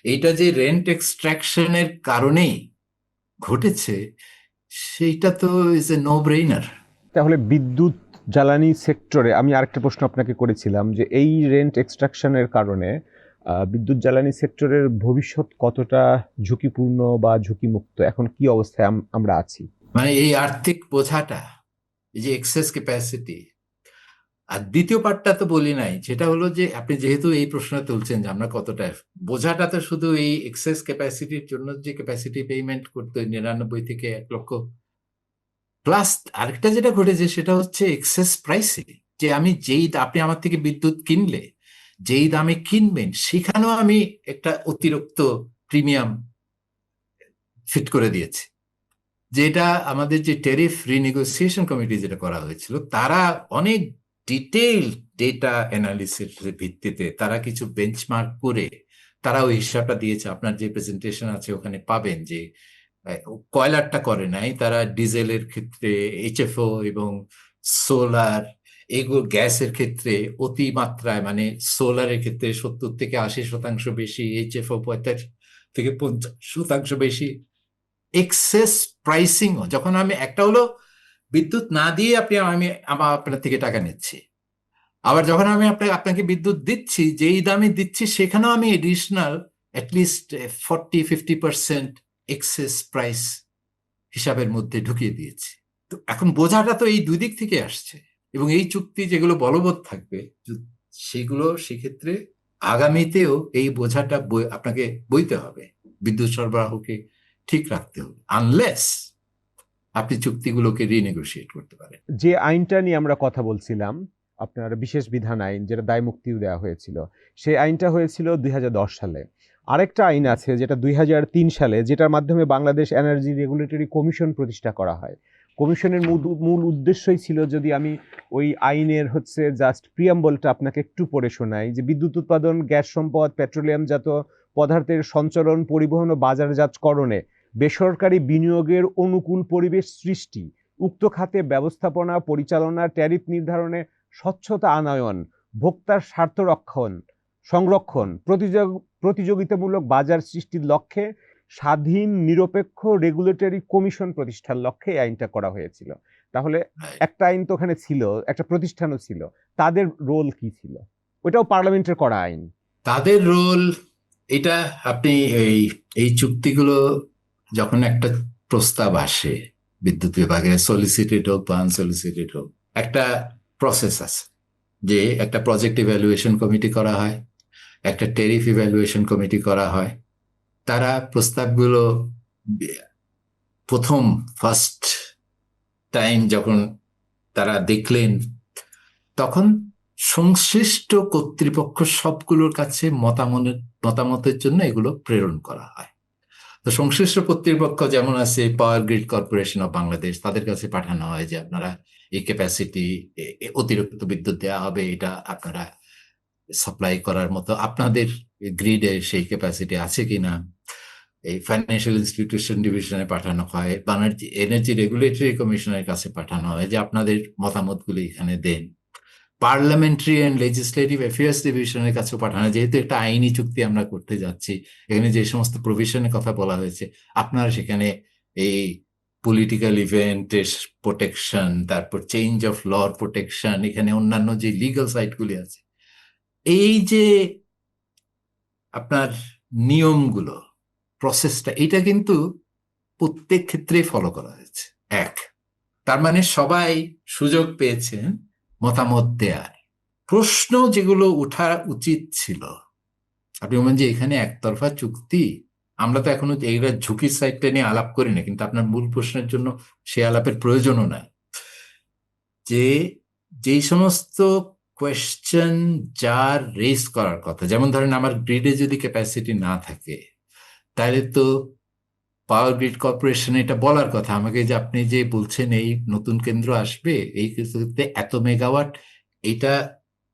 Speaker 1: এটা যে রেন্ট এক্সট্রাকশনের কারণেই ঘটেছে, সেইটা তো ইজ এ নো ব্রেইনার।
Speaker 2: তাহলে বিদ্যুৎ জ্বালানি সেক্টরে আমি আরেকটা প্রশ্ন আপনাকে করেছিলাম যে এই রেন্ট এক্সট্রাকশনের কারণে বিদ্যুৎ জ্বালানি সেক্টরের ভবিষ্যৎ কতটা ঝুঁকিপূর্ণ বা ঝুঁকিমুক্ত, এখন কি অবস্থায় আমরা আছি?
Speaker 1: মানে এই আর্থিক বোঝাটা, এই যে এক্সেস ক্যাপাসিটি। আর দ্বিতীয় পার্টটা তো বলি নাই, যেটা হলো যে আপনি যেহেতু এই প্রশ্ন তুলছেন যে আমরা কতটা, বোঝাটা তো শুধু এই এক্সেস ক্যাপাসিটির জন্য যে ক্যাপাসিটি পেমেন্ট করতে 99 থেকে 1 লক্ষ, প্লাস আরেকটা যেটা ঘটেছে সেটা হচ্ছে এক্সেস প্রাইসিং। যে আমি আপনি আমার থেকে বিদ্যুৎ কিনলে যেই দামে কিনবেন, সেখানেও আমি একটা অতিরিক্ত প্রিমিয়াম ফিট করে দিয়েছি। যেটা আমাদের যে ট্যারিফ রিনেগোসিয়েশন কমিটি যেটা করা হয়েছিল, তারা অনেক ডিটেইল ডেটা অ্যানালিসিসের ভিত্তিতে তারা কিছু বেঞ্চমার্ক করে তারা ওই হিসাবটা দিয়েছে। আপনার যে প্রেজেন্টেশন আছে ওখানে পাবেন যে কয়লারটা করে নাই, তারা ডিজেলের ক্ষেত্রে এইচএফও এবং সোলার, এগুলো গ্যাসের ক্ষেত্রে অতিমাত্রায়, মানে সোলারের ক্ষেত্রে 70 থেকে 80% বেশি, এইচএফও 45 থেকে 50% বেশি। এক্সেস প্রাইসিংও যখন আমি, একটা হলো বিদ্যুৎ না দিয়ে আমি আপনার থেকে টাকা নিচ্ছি, আবার যখন আমি আপনাকে বিদ্যুৎ দিচ্ছি, যেই দামে দিচ্ছি সেখানেও আমি এডিশনাল অ্যাটলিস্ট 40-50% এক্সেস প্রাইস হিসাবের মধ্যে ঢুকিয়ে দিয়েছি। তো এখন বোঝাটা তো এই দুই দিক থেকে আসছে, এবং এই চুক্তি যেগুলো বলবৎ থাকবে সেগুলো সেক্ষেত্রে আগামীতেও এই বোঝাটা আপনাকে বইতে হবে, বিদ্যুৎ সরবরাহকে ঠিক রাখতে হবে, আনলেস আপনি চুক্তিগুলোকে রিনেগোশিয়েট করতে পারেন।
Speaker 2: যে আইনটা নিয়ে আমরা কথা বলছিলাম, আপনার বিশেষ বিধান আইন, যেটা দায় মুক্তিও দেওয়া হয়েছিল, সেই আইনটা হয়েছিল 2010 সালে। আরেকটা আইন আছে যেটা 2003 সালে, যেটার মাধ্যমে বাংলাদেশ এনার্জি রেগুলেটরি কমিশন প্রতিষ্ঠা করা হয়। কমিশনের মূল উদ্দেশ্যই ছিল, যদি আমি ওই আইনের জাস্ট প্রিয়াম্বলটা আপনাকে একটু পড়ে শোনাই, যে বিদ্যুৎ উৎপাদন, গ্যাস সম্পদ, পেট্রোলিয়ামজাত পদার্থের সঞ্চালন, পরিবহন ও বাজারজাতকরণে বেসরকারি বিনিয়োগের অনুকূল পরিবেশ সৃষ্টি, উক্ত খাতে ব্যবস্থাপনা পরিচালনা, ট্যারিফ নির্ধারণে স্বচ্ছতা আনয়ন, ভোক্তার স্বার্থ সংরক্ষণ, প্রতিযোগিতামূলক বাজার সৃষ্টির লক্ষ্যে স্বাধীন নিরপেক্ষ রেগুলেটরি কমিশন প্রতিষ্ঠার লক্ষ্যে এই আইনটা করা হয়েছিল। তাহলে একটা আইন তো ওখানে ছিল, একটা প্রতিষ্ঠানও ছিল, তাদের রোল কি ছিল? ওটাও পার্লামেন্টের করা আইন।
Speaker 1: তাদের রোল এটা, আপনি এই চুক্তিগুলো যখন একটা প্রস্তাব আসে বিদ্যুৎ বিভাগে, সলিসিটেড হোক বা আনসলিসিটেড হোক, একটা প্রসেস আছে, যে একটা প্রজেক্ট ইভ্যালুয়েশন কমিটি করা হয়, একটা ট্যারিফ ইভ্যালুয়েশন কমিটি করা হয়। তারা প্রস্তাবগুলো ফার্স্ট টাইম যখন তারা দেখলেন, তখন সংশ্লিষ্ট কর্তৃপক্ষ সবগুলোর কাছে মতামতের জন্য এগুলো প্রেরণ করা হয়। তো সংশ্লিষ্ট কর্তৃপক্ষ যেমন আছে power grid corporation of Bangladesh, তাদের কাছে পাঠানো হয় যে আপনারা এই ক্যাপাসিটি, অতিরিক্ত বিদ্যুৎ দেওয়া হবে, এটা আপনারা সাপ্লাই করার মতো আপনাদের গ্রিডে সেই ক্যাপাসিটি আছে কিনা। এই ফাইন্যান্সিয়াল ইনস্টিটিউশন ডিভিশনে পাঠানো হয়, এনার্জি রেগুলেটরি কমিশনের কাছে পাঠানো হয় যে আপনাদের মতামতগুলো এখানে দেন। পার্লামেন্টারি অ্যান্ড লেজিসলেটিভ অ্যাফেয়ার্স ডিভিশনের কাছেও পাঠানো, যেহেতু একটা আইনি চুক্তি আমরা করতে যাচ্ছি, এখানে যে সমস্ত প্রভিশনের কথা বলা হয়েছে, আপনারা সেখানে এই পলিটিক্যাল ইভেন্টের প্রোটেকশন, তারপর চেঞ্জ অফ লর প্রোটেকশন, এখানে অন্যান্য যে লিগাল সাইটগুলি আছে, এই যে আপনার নিয়মগুলো, প্রসেসটা, এটা কিন্তু প্রত্যেক ক্ষেত্রে ফলো করা হয়েছে। তার মানে সবাই সুযোগ পেয়েছেন মতামত দেয়ার। প্রশ্ন যেগুলো ওঠা উচিত ছিল, আপনি বলবেন যে এখানে একতরফা চুক্তি, আমরা তো এখনো এইগুলো ঝুঁকির সাইডটা নিয়ে আলাপ করি না, কিন্তু আপনার মূল প্রশ্নের জন্য সে আলাপের প্রয়োজনও নাই। যেই সমস্ত কোয়েশ্চেন যার রেজ করার কথা, যেমন ধরেন আমার গ্রিডে যদি ক্যাপাসিটি না থাকে, তাহলে তো পাওয়ার গ্রিড কর্পোরেশন এটা বলার কথা আমাকে, যে আপনি যে বলছেন এই নতুন কেন্দ্র আসবে, এই ক্ষেত্রে এত মেগাওয়াট, এটা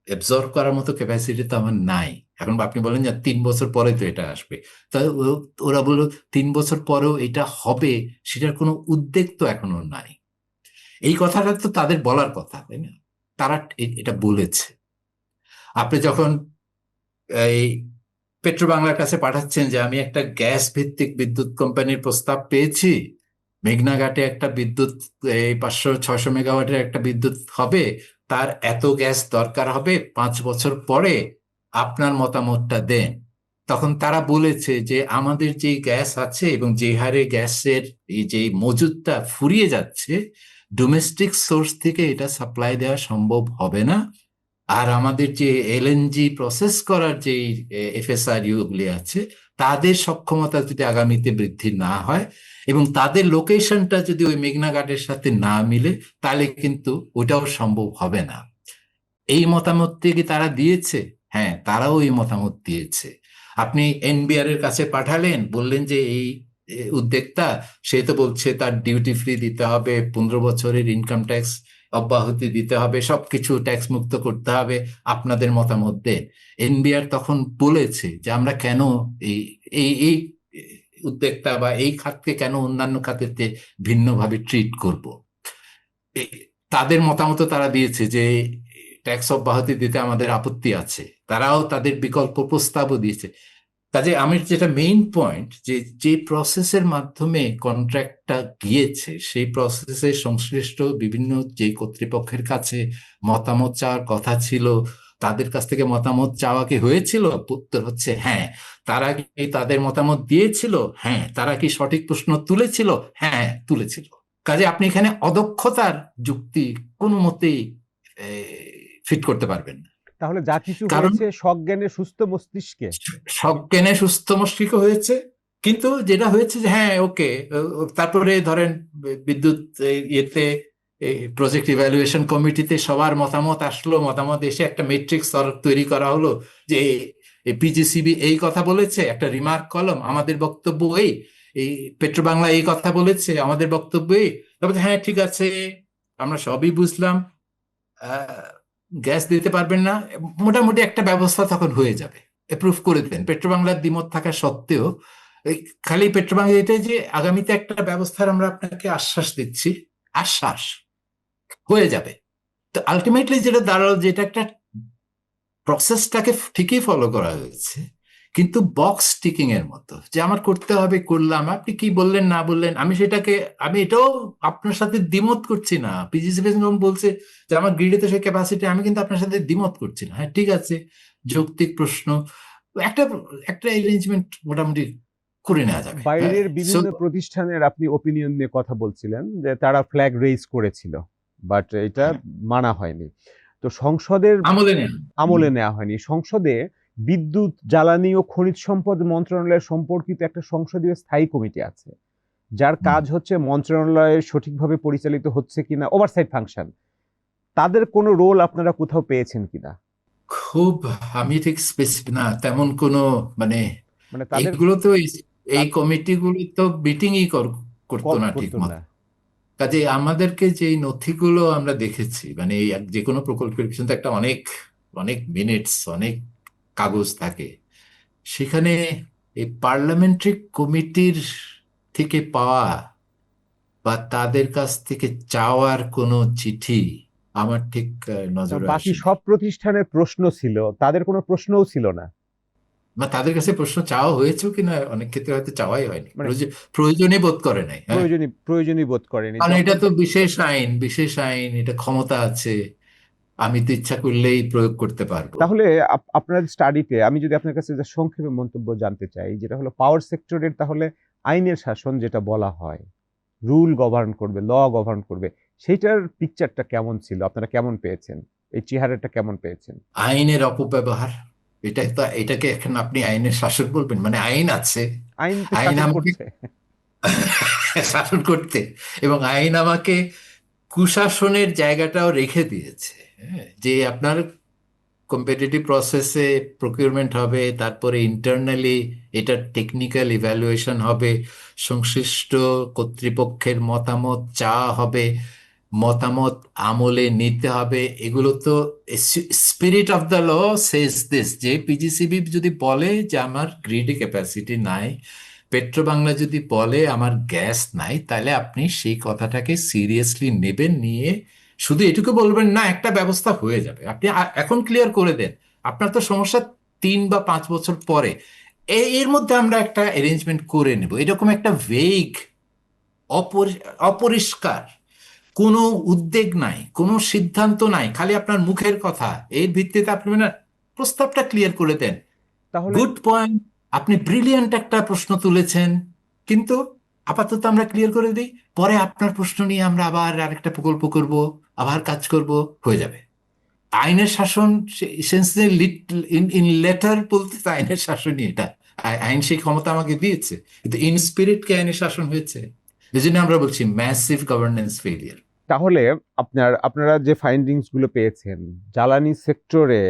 Speaker 1: অ্যাবজর্ব করার মতো ক্যাপাসিটি তো আমার নাই। এখন আপনি বলেন যে 3 বছর পরে তো এটা আসবে, তাহলে ওরা বলল 3 বছর পরেও এটা হবে, সেটার কোনো উদ্বেগ তো এখনো নাই। এই কথাটা তো তাদের বলার কথা, তাই না? তারা এটা বলেছে। আপনি যখন এই পেট্রো বাংলার কাছে পাঠাচ্ছেন যে আমি একটা গ্যাস ভিত্তিক বিদ্যুৎ কোম্পানির প্রস্তাব পেয়েছি, মেঘনা ঘাটে একটা বিদ্যুৎ, এই 500-600 মেগাওয়াটের একটা বিদ্যুৎ হবে, তার এত গ্যাস দরকার হবে 5 বছর পরে, আপনার মতামতটা দেন। তখন তারা বলেছে যে আমাদের যে গ্যাস আছে এবং যে হারে গ্যাসের এই যে মজুদটা ফুরিয়ে যাচ্ছে, ডোমেস্টিক সোর্স থেকে এটা সাপ্লাই দেওয়া সম্ভব হবে না। আর আমাদের যে এলএনজি প্রসেস করার যে এফএসআরইউ গুলি আছে, তাদের সক্ষমতা যদি আগামীতে বৃদ্ধি না হয় এবং তাদের লোকেশনটা যদি ওই মেঘনা ঘাটের সাথে না মিলে, তাহলে কিন্তু ওটাও সম্ভব হবে না। এই মতামতটি কি তারা দিয়েছে? হ্যাঁ, তারাও এই মতামত দিয়েছে। আপনি এনবিআর এর কাছে পাঠালেন, বললেন যে এই উদ্যোক্তা, সে তো বলছে তার ডিউটি ফ্রি দিতে হবে, 15 বছরের ইনকাম ট্যাক্স অব্যাহতি দিতে হবে, সবকিছু ট্যাক্স মুক্ত করতে হবে, আপনাদের মতামত দেন। এনবিআর তখন বলেছে যে আমরা কেন এই এই এই উদ্যোক্তা বা এই খাতকে কেন অন্যান্য খাতের চেয়ে ভিন্নভাবে ট্রিট করব। তাদের মতামত তারা দিয়েছে যে ট্যাক্স অব্যাহতি দিতে আমাদের আপত্তি আছে, তারাও তাদের বিকল্প প্রস্তাবও দিয়েছে। কাজে আমি যেটা মেইন পয়েন্ট, যে যে প্রসেসের মাধ্যমে কন্ট্রাক্টটা গিয়েছে, সেই প্রসেসে সংশ্লিষ্ট বিভিন্ন যে কর্তৃপক্ষের কাছে মতামত চাওয়ার কথা ছিল, তাদের কাছ থেকে মতামত চাওয়া কি হয়েছিল? উত্তর হচ্ছে হ্যাঁ। তারা কি তাদের মতামত দিয়েছিল? হ্যাঁ। তারা কি সঠিক প্রশ্ন তুলেছিল? হ্যাঁ, তুলেছিল। কাজে আপনি এখানে অদক্ষতার যুক্তি কোনো মতেই ফিট করতে পারবেন না।
Speaker 2: তাহলে যা কিছু
Speaker 1: কারণ
Speaker 2: হয়েছে সজ্ঞানে সুস্থ মস্তিষ্কে,
Speaker 1: সজ্ঞানে সুস্থ মস্তিষ্ক হয়েছে, কিন্তু যেটা হয়েছে যে হ্যাঁ ওকে, তারপরে ধরেন বিদ্যুৎ ইয়েতে প্রজেক্ট ইভ্যালুয়েশন কমিটিতে সবার মতামত আসলো, মতামত এসে একটা মেট্রিক্স তৈরি করা হলো যে পিজিসিবি এই কথা বলেছে, একটা রিমার্ক কলম, আমাদের বক্তব্য এই পেট্রো বাংলা এই কথা বলেছে, আমাদের বক্তব্য এই। তারপরে হ্যাঁ ঠিক আছে, আমরা সবই বুঝলাম, গ্যাস দিতে পারবেন না, মোটামুটি একটা ব্যবস্থা তখন হয়ে যাবে, অ্যাপ্রুভ করে দেন। পেট্রো বাংলার দ্বিমত থাকা সত্ত্বেও খালি পেট্রো বাংলা এটাই যে আগামীতে একটা ব্যবস্থার আমরা আপনাকে আশ্বাস দিচ্ছি, আশ্বাস হয়ে যাবে। তো আলটিমেটলি যেটা দাঁড়ালো, যেটা একটা প্রসেসটাকে ঠিকই ফলো করা হয়েছে, কিন্তু বক্স টিকিং এর মতো, যে আমার করতে হবে, করলাম, আপনি কি বললেন না বললেন, আমি এটাও আপনার সাথে দ্বিমত করছি না। পিজিসিবি বলছে যে আমার গ্রিডে তো সেই ক্যাপাসিটি, আমি কিন্তু আপনার সাথে দ্বিমত করছি না। হ্যাঁ ঠিক আছে, যৌক্তিক প্রশ্ন, একটা একটা অ্যারেঞ্জমেন্ট মোটামুটি করে নেওয়া যাবে।
Speaker 2: বাইরের বিভিন্ন প্রতিষ্ঠানের আপনি ওপিনিয়ন নিয়ে কথা বলছিলেন যে তারা ফ্ল্যাগ রেইজ করেছিল, বাট এটা মানা হয়নি। তো সংসদের আমলে নেওয়া হয়নি। সংসদে বিদ্যুৎ, জ্বালানি ও খনিজ সম্পদ মন্ত্রণালয়ের সম্পর্কিত একটা সংসদীয় স্থায়ী কমিটি আছে, যার কাজ হচ্ছে মন্ত্রণালয়ে সঠিকভাবে পরিচালিত হচ্ছে কিনা ওভারসাইট ফাংশন। তাদের কোনো রোল আপনারা কোথাও পেয়েছেন কিনা?
Speaker 1: খুব আমি ঠিক স্পেসিফিক না, তেমন কোনো মানে
Speaker 2: তাদের
Speaker 1: এইগুলো তো এই কমিটিগুলো তো মিটিংই করতো না ঠিক মতো। কাজে আমাদেরকে যে নথিগুলো আমরা দেখেছি, মানে এই যে কোনো প্রকল্পের পিছনে একটা অনেক অনেক মিনিটস, অনেক কাগজ থাকে, সেখানে এই পার্লামেন্টারি কমিটির থেকে পাওয়া বা তাদের কাছ থেকে চাওয়ার কোনো চিঠি আমার ঠিক নজরে
Speaker 2: বাকি
Speaker 1: আসেনি।
Speaker 2: সব প্রতিষ্ঠানের প্রশ্ন ছিল, তাদের কোনো প্রশ্নও ছিল না।
Speaker 1: বা তাদের কাছে প্রশ্ন চাওয়া হয়েছে কিনা, অনেক ক্ষেত্রে হয়তো চাওয়াই হয়নি, প্রয়োজনই বোধ করে নাই।
Speaker 2: প্রয়োজনই বোধ করেনি,
Speaker 1: কারণ এটা তো বিশেষ আইন, এটা ক্ষমতা আছে, আমি তো ইচ্ছা করলেই প্রয়োগ করতে পারবো।
Speaker 2: তাহলে আপনার স্টাডিতে আমি যদি আপনার কাছে সংক্ষেপে মন্তব্য জানতে চাই, যেটা হলো পাওয়ার সেক্টরের তাহলে আইনের শাসন যেটা বলা হয়, রুল গভর্ন করবে, ল গভর্ন করবে, সেইটার পিকচারটা কেমন ছিল? আপনারা কেমন পেয়েছেন? এই চেহারাটা কেমন পেয়েছেন?
Speaker 1: আইনের অপব্যবহার, এটাকে এখন আপনি আইনের শাসন বলবেন? মানে আইন আছে,
Speaker 2: আইন তো
Speaker 1: আইন
Speaker 2: শাসন
Speaker 1: আমাকে
Speaker 2: করছে।
Speaker 1: শাসন করতে, এবং আইন আমাকে কুশাসনের জায়গাটাও রেখে দিয়েছে। যে আপনার কম্পিটিটিভ প্রসেসে প্রকিউরমেন্ট হবে, তারপরে ইন্টারনালি এটার টেকনিক্যাল ইভ্যালুয়েশন হবে, সংশ্লিষ্ট কর্তৃপক্ষের মতামত চাওয়া হবে, মতামত আমলে নিতে হবে। এগুলো তো spirit of the law says this, যে পিজিসিবি যদি বলে যে আমার গ্রিডে ক্যাপাসিটি নাই, পেট্রো বাংলা যদি বলে আমার গ্যাস নাই, তাহলে আপনি সেই কথাটাকে সিরিয়াসলি নেবেন, নিয়ে শুধু এটুকু বলবেন না একটা ব্যবস্থা হয়ে যাবে। আপনি এখন ক্লিয়ার করে দেন, আপনার তো সমস্যা 3 বা 5 বছর পরে। এর মধ্যে আমরা একটা অ্যারেঞ্জমেন্ট করে নেব, এরকম একটা ভেগ, অপরিষ্কার, কোনো উদ্বেগ নাই, কোনো সিদ্ধান্ত নাই, খালি আপনার মুখের কথা, এর ভিত্তিতে আপনি না প্রস্তাবটা ক্লিয়ার করে দেন।
Speaker 2: তাহলে
Speaker 1: গুড পয়েন্ট, আপনি ব্রিলিয়ান্ট একটা প্রশ্ন তুলেছেন, কিন্তু আপাতত আমরা ক্লিয়ার করে দিই, পরে আপনার প্রশ্ন নিয়ে আমরা আবার আরেকটা প্রকল্প করব, আবার কাজ করব, হয়ে যাবে। আইনের শাসন সেন্সে ইন লেটার বলতে তো আইনের শাসনই এটা, আইন সেই ক্ষমতা আমাকে দিয়েছে, কিন্তু ইন স্পিরিট কে আইনের শাসন হয়েছে। এই জন্য আমরা বলছি ম্যাসিভ গভর্নেন্স ফেলিয়ার।
Speaker 2: তাহলে আপনারা যে ফাইন্ডিংস গুলো পেয়েছেন, জ্বালানি সেক্টরে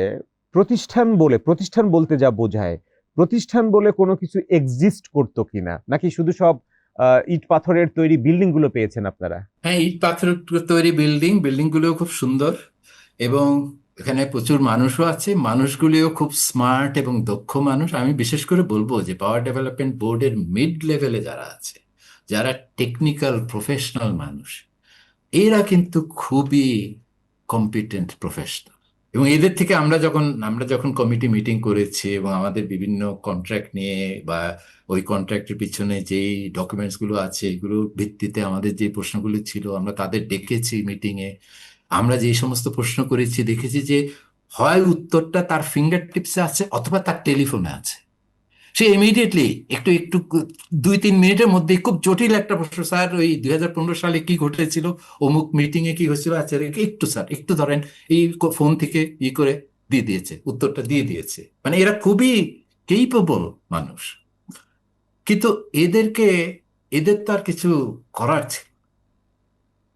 Speaker 2: প্রতিষ্ঠান বলতে যা বোঝায়, প্রতিষ্ঠান বলে কোনো কিছু এক্সিস্ট করতো কিনা, নাকি শুধু সব ইট পাথরের তৈরি বিল্ডিং গুলো পেয়েছেন আপনারা?
Speaker 1: হ্যাঁ, ইট পাথরের তৈরি বিল্ডিং গুলোও খুব সুন্দর, এবং এখানে প্রচুর মানুষও আছে, মানুষগুলিও খুব স্মার্ট এবং দক্ষ মানুষ। আমি বিশেষ করে বলবো যে পাওয়ার ডেভেলপমেন্ট বোর্ডের মিড লেভেলে যারা আছে, যারা টেকনিক্যাল প্রফেশনাল মানুষ, এরা কিন্তু খুবই কম্পিটেন্ট প্রফেশনাল। এবং এদের থেকে আমরা যখন কমিটি মিটিং করেছি এবং আমাদের বিভিন্ন কন্ট্রাক্ট নিয়ে বা ওই কন্ট্রাক্টের পিছনে যেই ডকুমেন্টস গুলো আছে, এগুলোর ভিত্তিতে আমাদের যে প্রশ্নগুলো ছিল আমরা তাদের ডেকেছি মিটিংয়ে। আমরা যে সমস্ত প্রশ্ন করেছি দেখেছি যে হয় উত্তরটা তার ফিঙ্গার টিপসে আছে অথবা তার টেলিফোনে আছে। সে ইমিডিয়েটলি একটু একটু 2-3 মিনিটের মধ্যে খুব জটিল একটা প্রশ্ন, স্যার ওই 2015 সালে কি ঘটেছিল, অমুক মিটিং এ কি হয়েছিল, আচ্ছা একটু স্যার একটু ধরেন, এই ফোন থেকে করে দিয়ে দিয়েছে, উত্তরটা দিয়ে দিয়েছে। মানে এরা খুবই কেইপেবল মানুষ, কিন্তু এদের তো আর কিছু করার ছিল।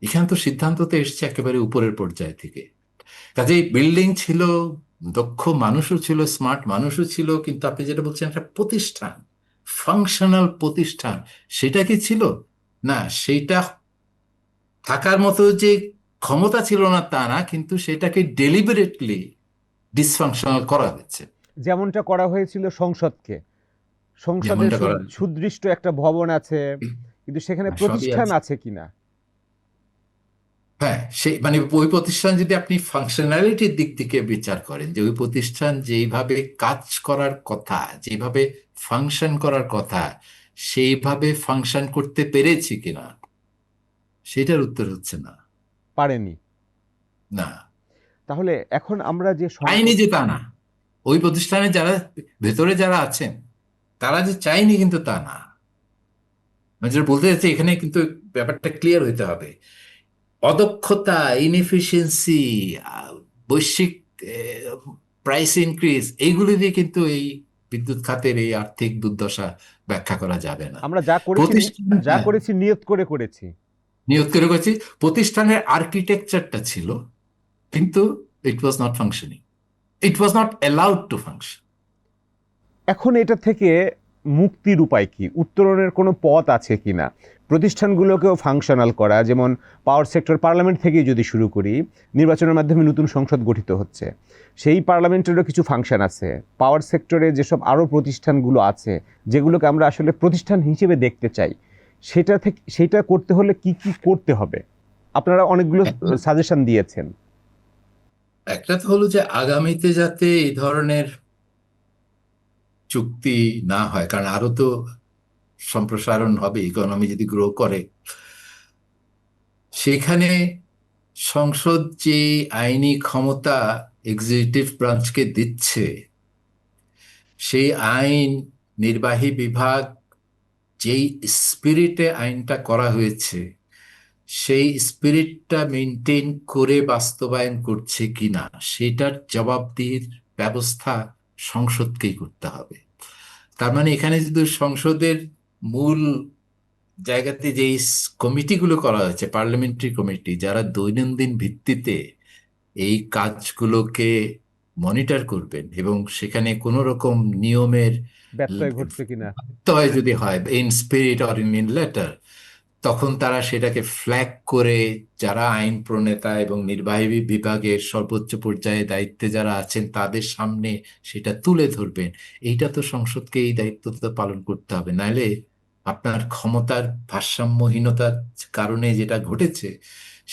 Speaker 1: এখানে তো সিদ্ধান্ত তো এসছে একেবারে উপরের পর্যায় থেকে। কাজেই বিল্ডিং ছিল, দক্ষ মানুষও ছিল, স্মার্ট মানুষও ছিল, কিন্তু আপনি যেটা বলছেন একটা প্রতিষ্ঠান, ফাংশনাল প্রতিষ্ঠান, সেটা কি ছিল না, সেইটা থাকার মতো যে ক্ষমতা ছিল না তা না, কিন্তু সেটাকে ডেলিবারেটলি ডিসফাংশনাল করা হয়েছে।
Speaker 2: যেমনটা করা হয়েছিল সংসদকে। সংসদে
Speaker 1: যেমনটা করা
Speaker 2: সুদৃষ্ট একটা ভবন আছে, কিন্তু সেখানে
Speaker 1: সবই
Speaker 2: প্রতিষ্ঠান
Speaker 1: আছে।
Speaker 2: আছে কিনা?
Speaker 1: হ্যাঁ, সেই মানে ওই প্রতিষ্ঠান যদি আপনি ফাংশনালিটির দিক থেকে বিচার করেন, যে ওই প্রতিষ্ঠান যেইভাবে কাজ করার কথা, যেভাবে ফাংশন করার কথা, সেইভাবে ফাংশন করতে পেরেছি কিনা, সেটার উত্তর হচ্ছে না।
Speaker 2: পারেনি।
Speaker 1: না,
Speaker 2: তাহলে এখন আমরা যে
Speaker 1: চাইনি যে তা না, ওই প্রতিষ্ঠানে যারা ভেতরে যারা আছেন তারা যে চাইনি কিন্তু তা না। মানে যেটা বলতে চাচ্ছি, এখানে কিন্তু ব্যাপারটা ক্লিয়ার হইতে হবে। অদক্ষতা, ইনএফিসিয়েন্সি, বৈশ্বিক প্রাইস ইনক্রিজ, এইগুলি দিয়ে কিন্তু এই বিদ্যুৎ খাতের এই আর্থিক দুর্দশা ব্যাখ্যা করা যাবে না।
Speaker 2: আমরা যা
Speaker 1: প্রতিষ্ঠান
Speaker 2: করেছি নিয়ত করে করেছি।
Speaker 1: নিয়োগ করে গেছি, প্রতিষ্ঠানের আর্কিটেকচারটা ছিল, কিন্তু it was not functioning, it was not allowed to function.
Speaker 2: এখন এটা থেকে মুক্তির উপায় কি? উত্তরণের কোনো পথ আছে কিনা? প্রতিষ্ঠানগুলোকেও ফাংশনাল করা, যেমন পাওয়ার সেক্টর, পার্লামেন্ট থেকেই যদি শুরু করি, নির্বাচনের মাধ্যমে নতুন সংসদ গঠিত হচ্ছে, সেই পার্লামেন্টেরও কিছু ফাংশন আছে। পাওয়ার সেক্টরে যেসব আরও প্রতিষ্ঠানগুলো আছে, যেগুলোকে আমরা আসলে প্রতিষ্ঠান হিসেবে দেখতে চাই, সেটা করতে হলে কি কি করতে হবে? আপনারা অনেকগুলো সাজেশন দিয়েছেন।
Speaker 1: একটা তো হলো যে আগামীতে যাতে এই ধরনের চুক্তি না হয়, কারণ আরো তো সম্প্রসারণ হবে, ইকোনমি যদি গ্রো করে, সেখানে সংসদ যে আইনি ক্ষমতা এক্সিকিউটিভ ব্রাঞ্চকে দিচ্ছে, সেই আইন নির্বাহী বিভাগ যেই স্পিরিটে আইনটা করা হয়েছে, সেই স্পিরিটটা মেনটেন করে বাস্তবায়ন করছে কিনা, সেটার জবাবদিহির ব্যবস্থা সংসদকেই করতে হবে। তার মানে এখানে শুধু সংসদের মূল জায়গাতে যেই কমিটিগুলো করা হয়েছে, পার্লামেন্টারি কমিটি, যারা দৈনন্দিন ভিত্তিতে এই কাজগুলোকে মনিটর করবেন এবং সেখানে কোনো রকম নিয়মের
Speaker 2: ব্যত্যয় ঘটছে কিনা।
Speaker 1: তয় যদি হয় in spirit or in letter, তখন তারা সেটাকে ফ্ল্যাগ করে যারা আইন প্রণেতা এবং নির্বাহী বিভাগের সর্বোচ্চ পর্যায়ে দায়িত্বে যারা আছেন তাদের সামনে সেটা তুলে ধরবেন। এইটা তো সংসদকে এই দায়িত্ব তো পালন করতে হবে, নাহলে আপনার ক্ষমতার ভারসাম্যহীনতার কারণে যেটা ঘটেছে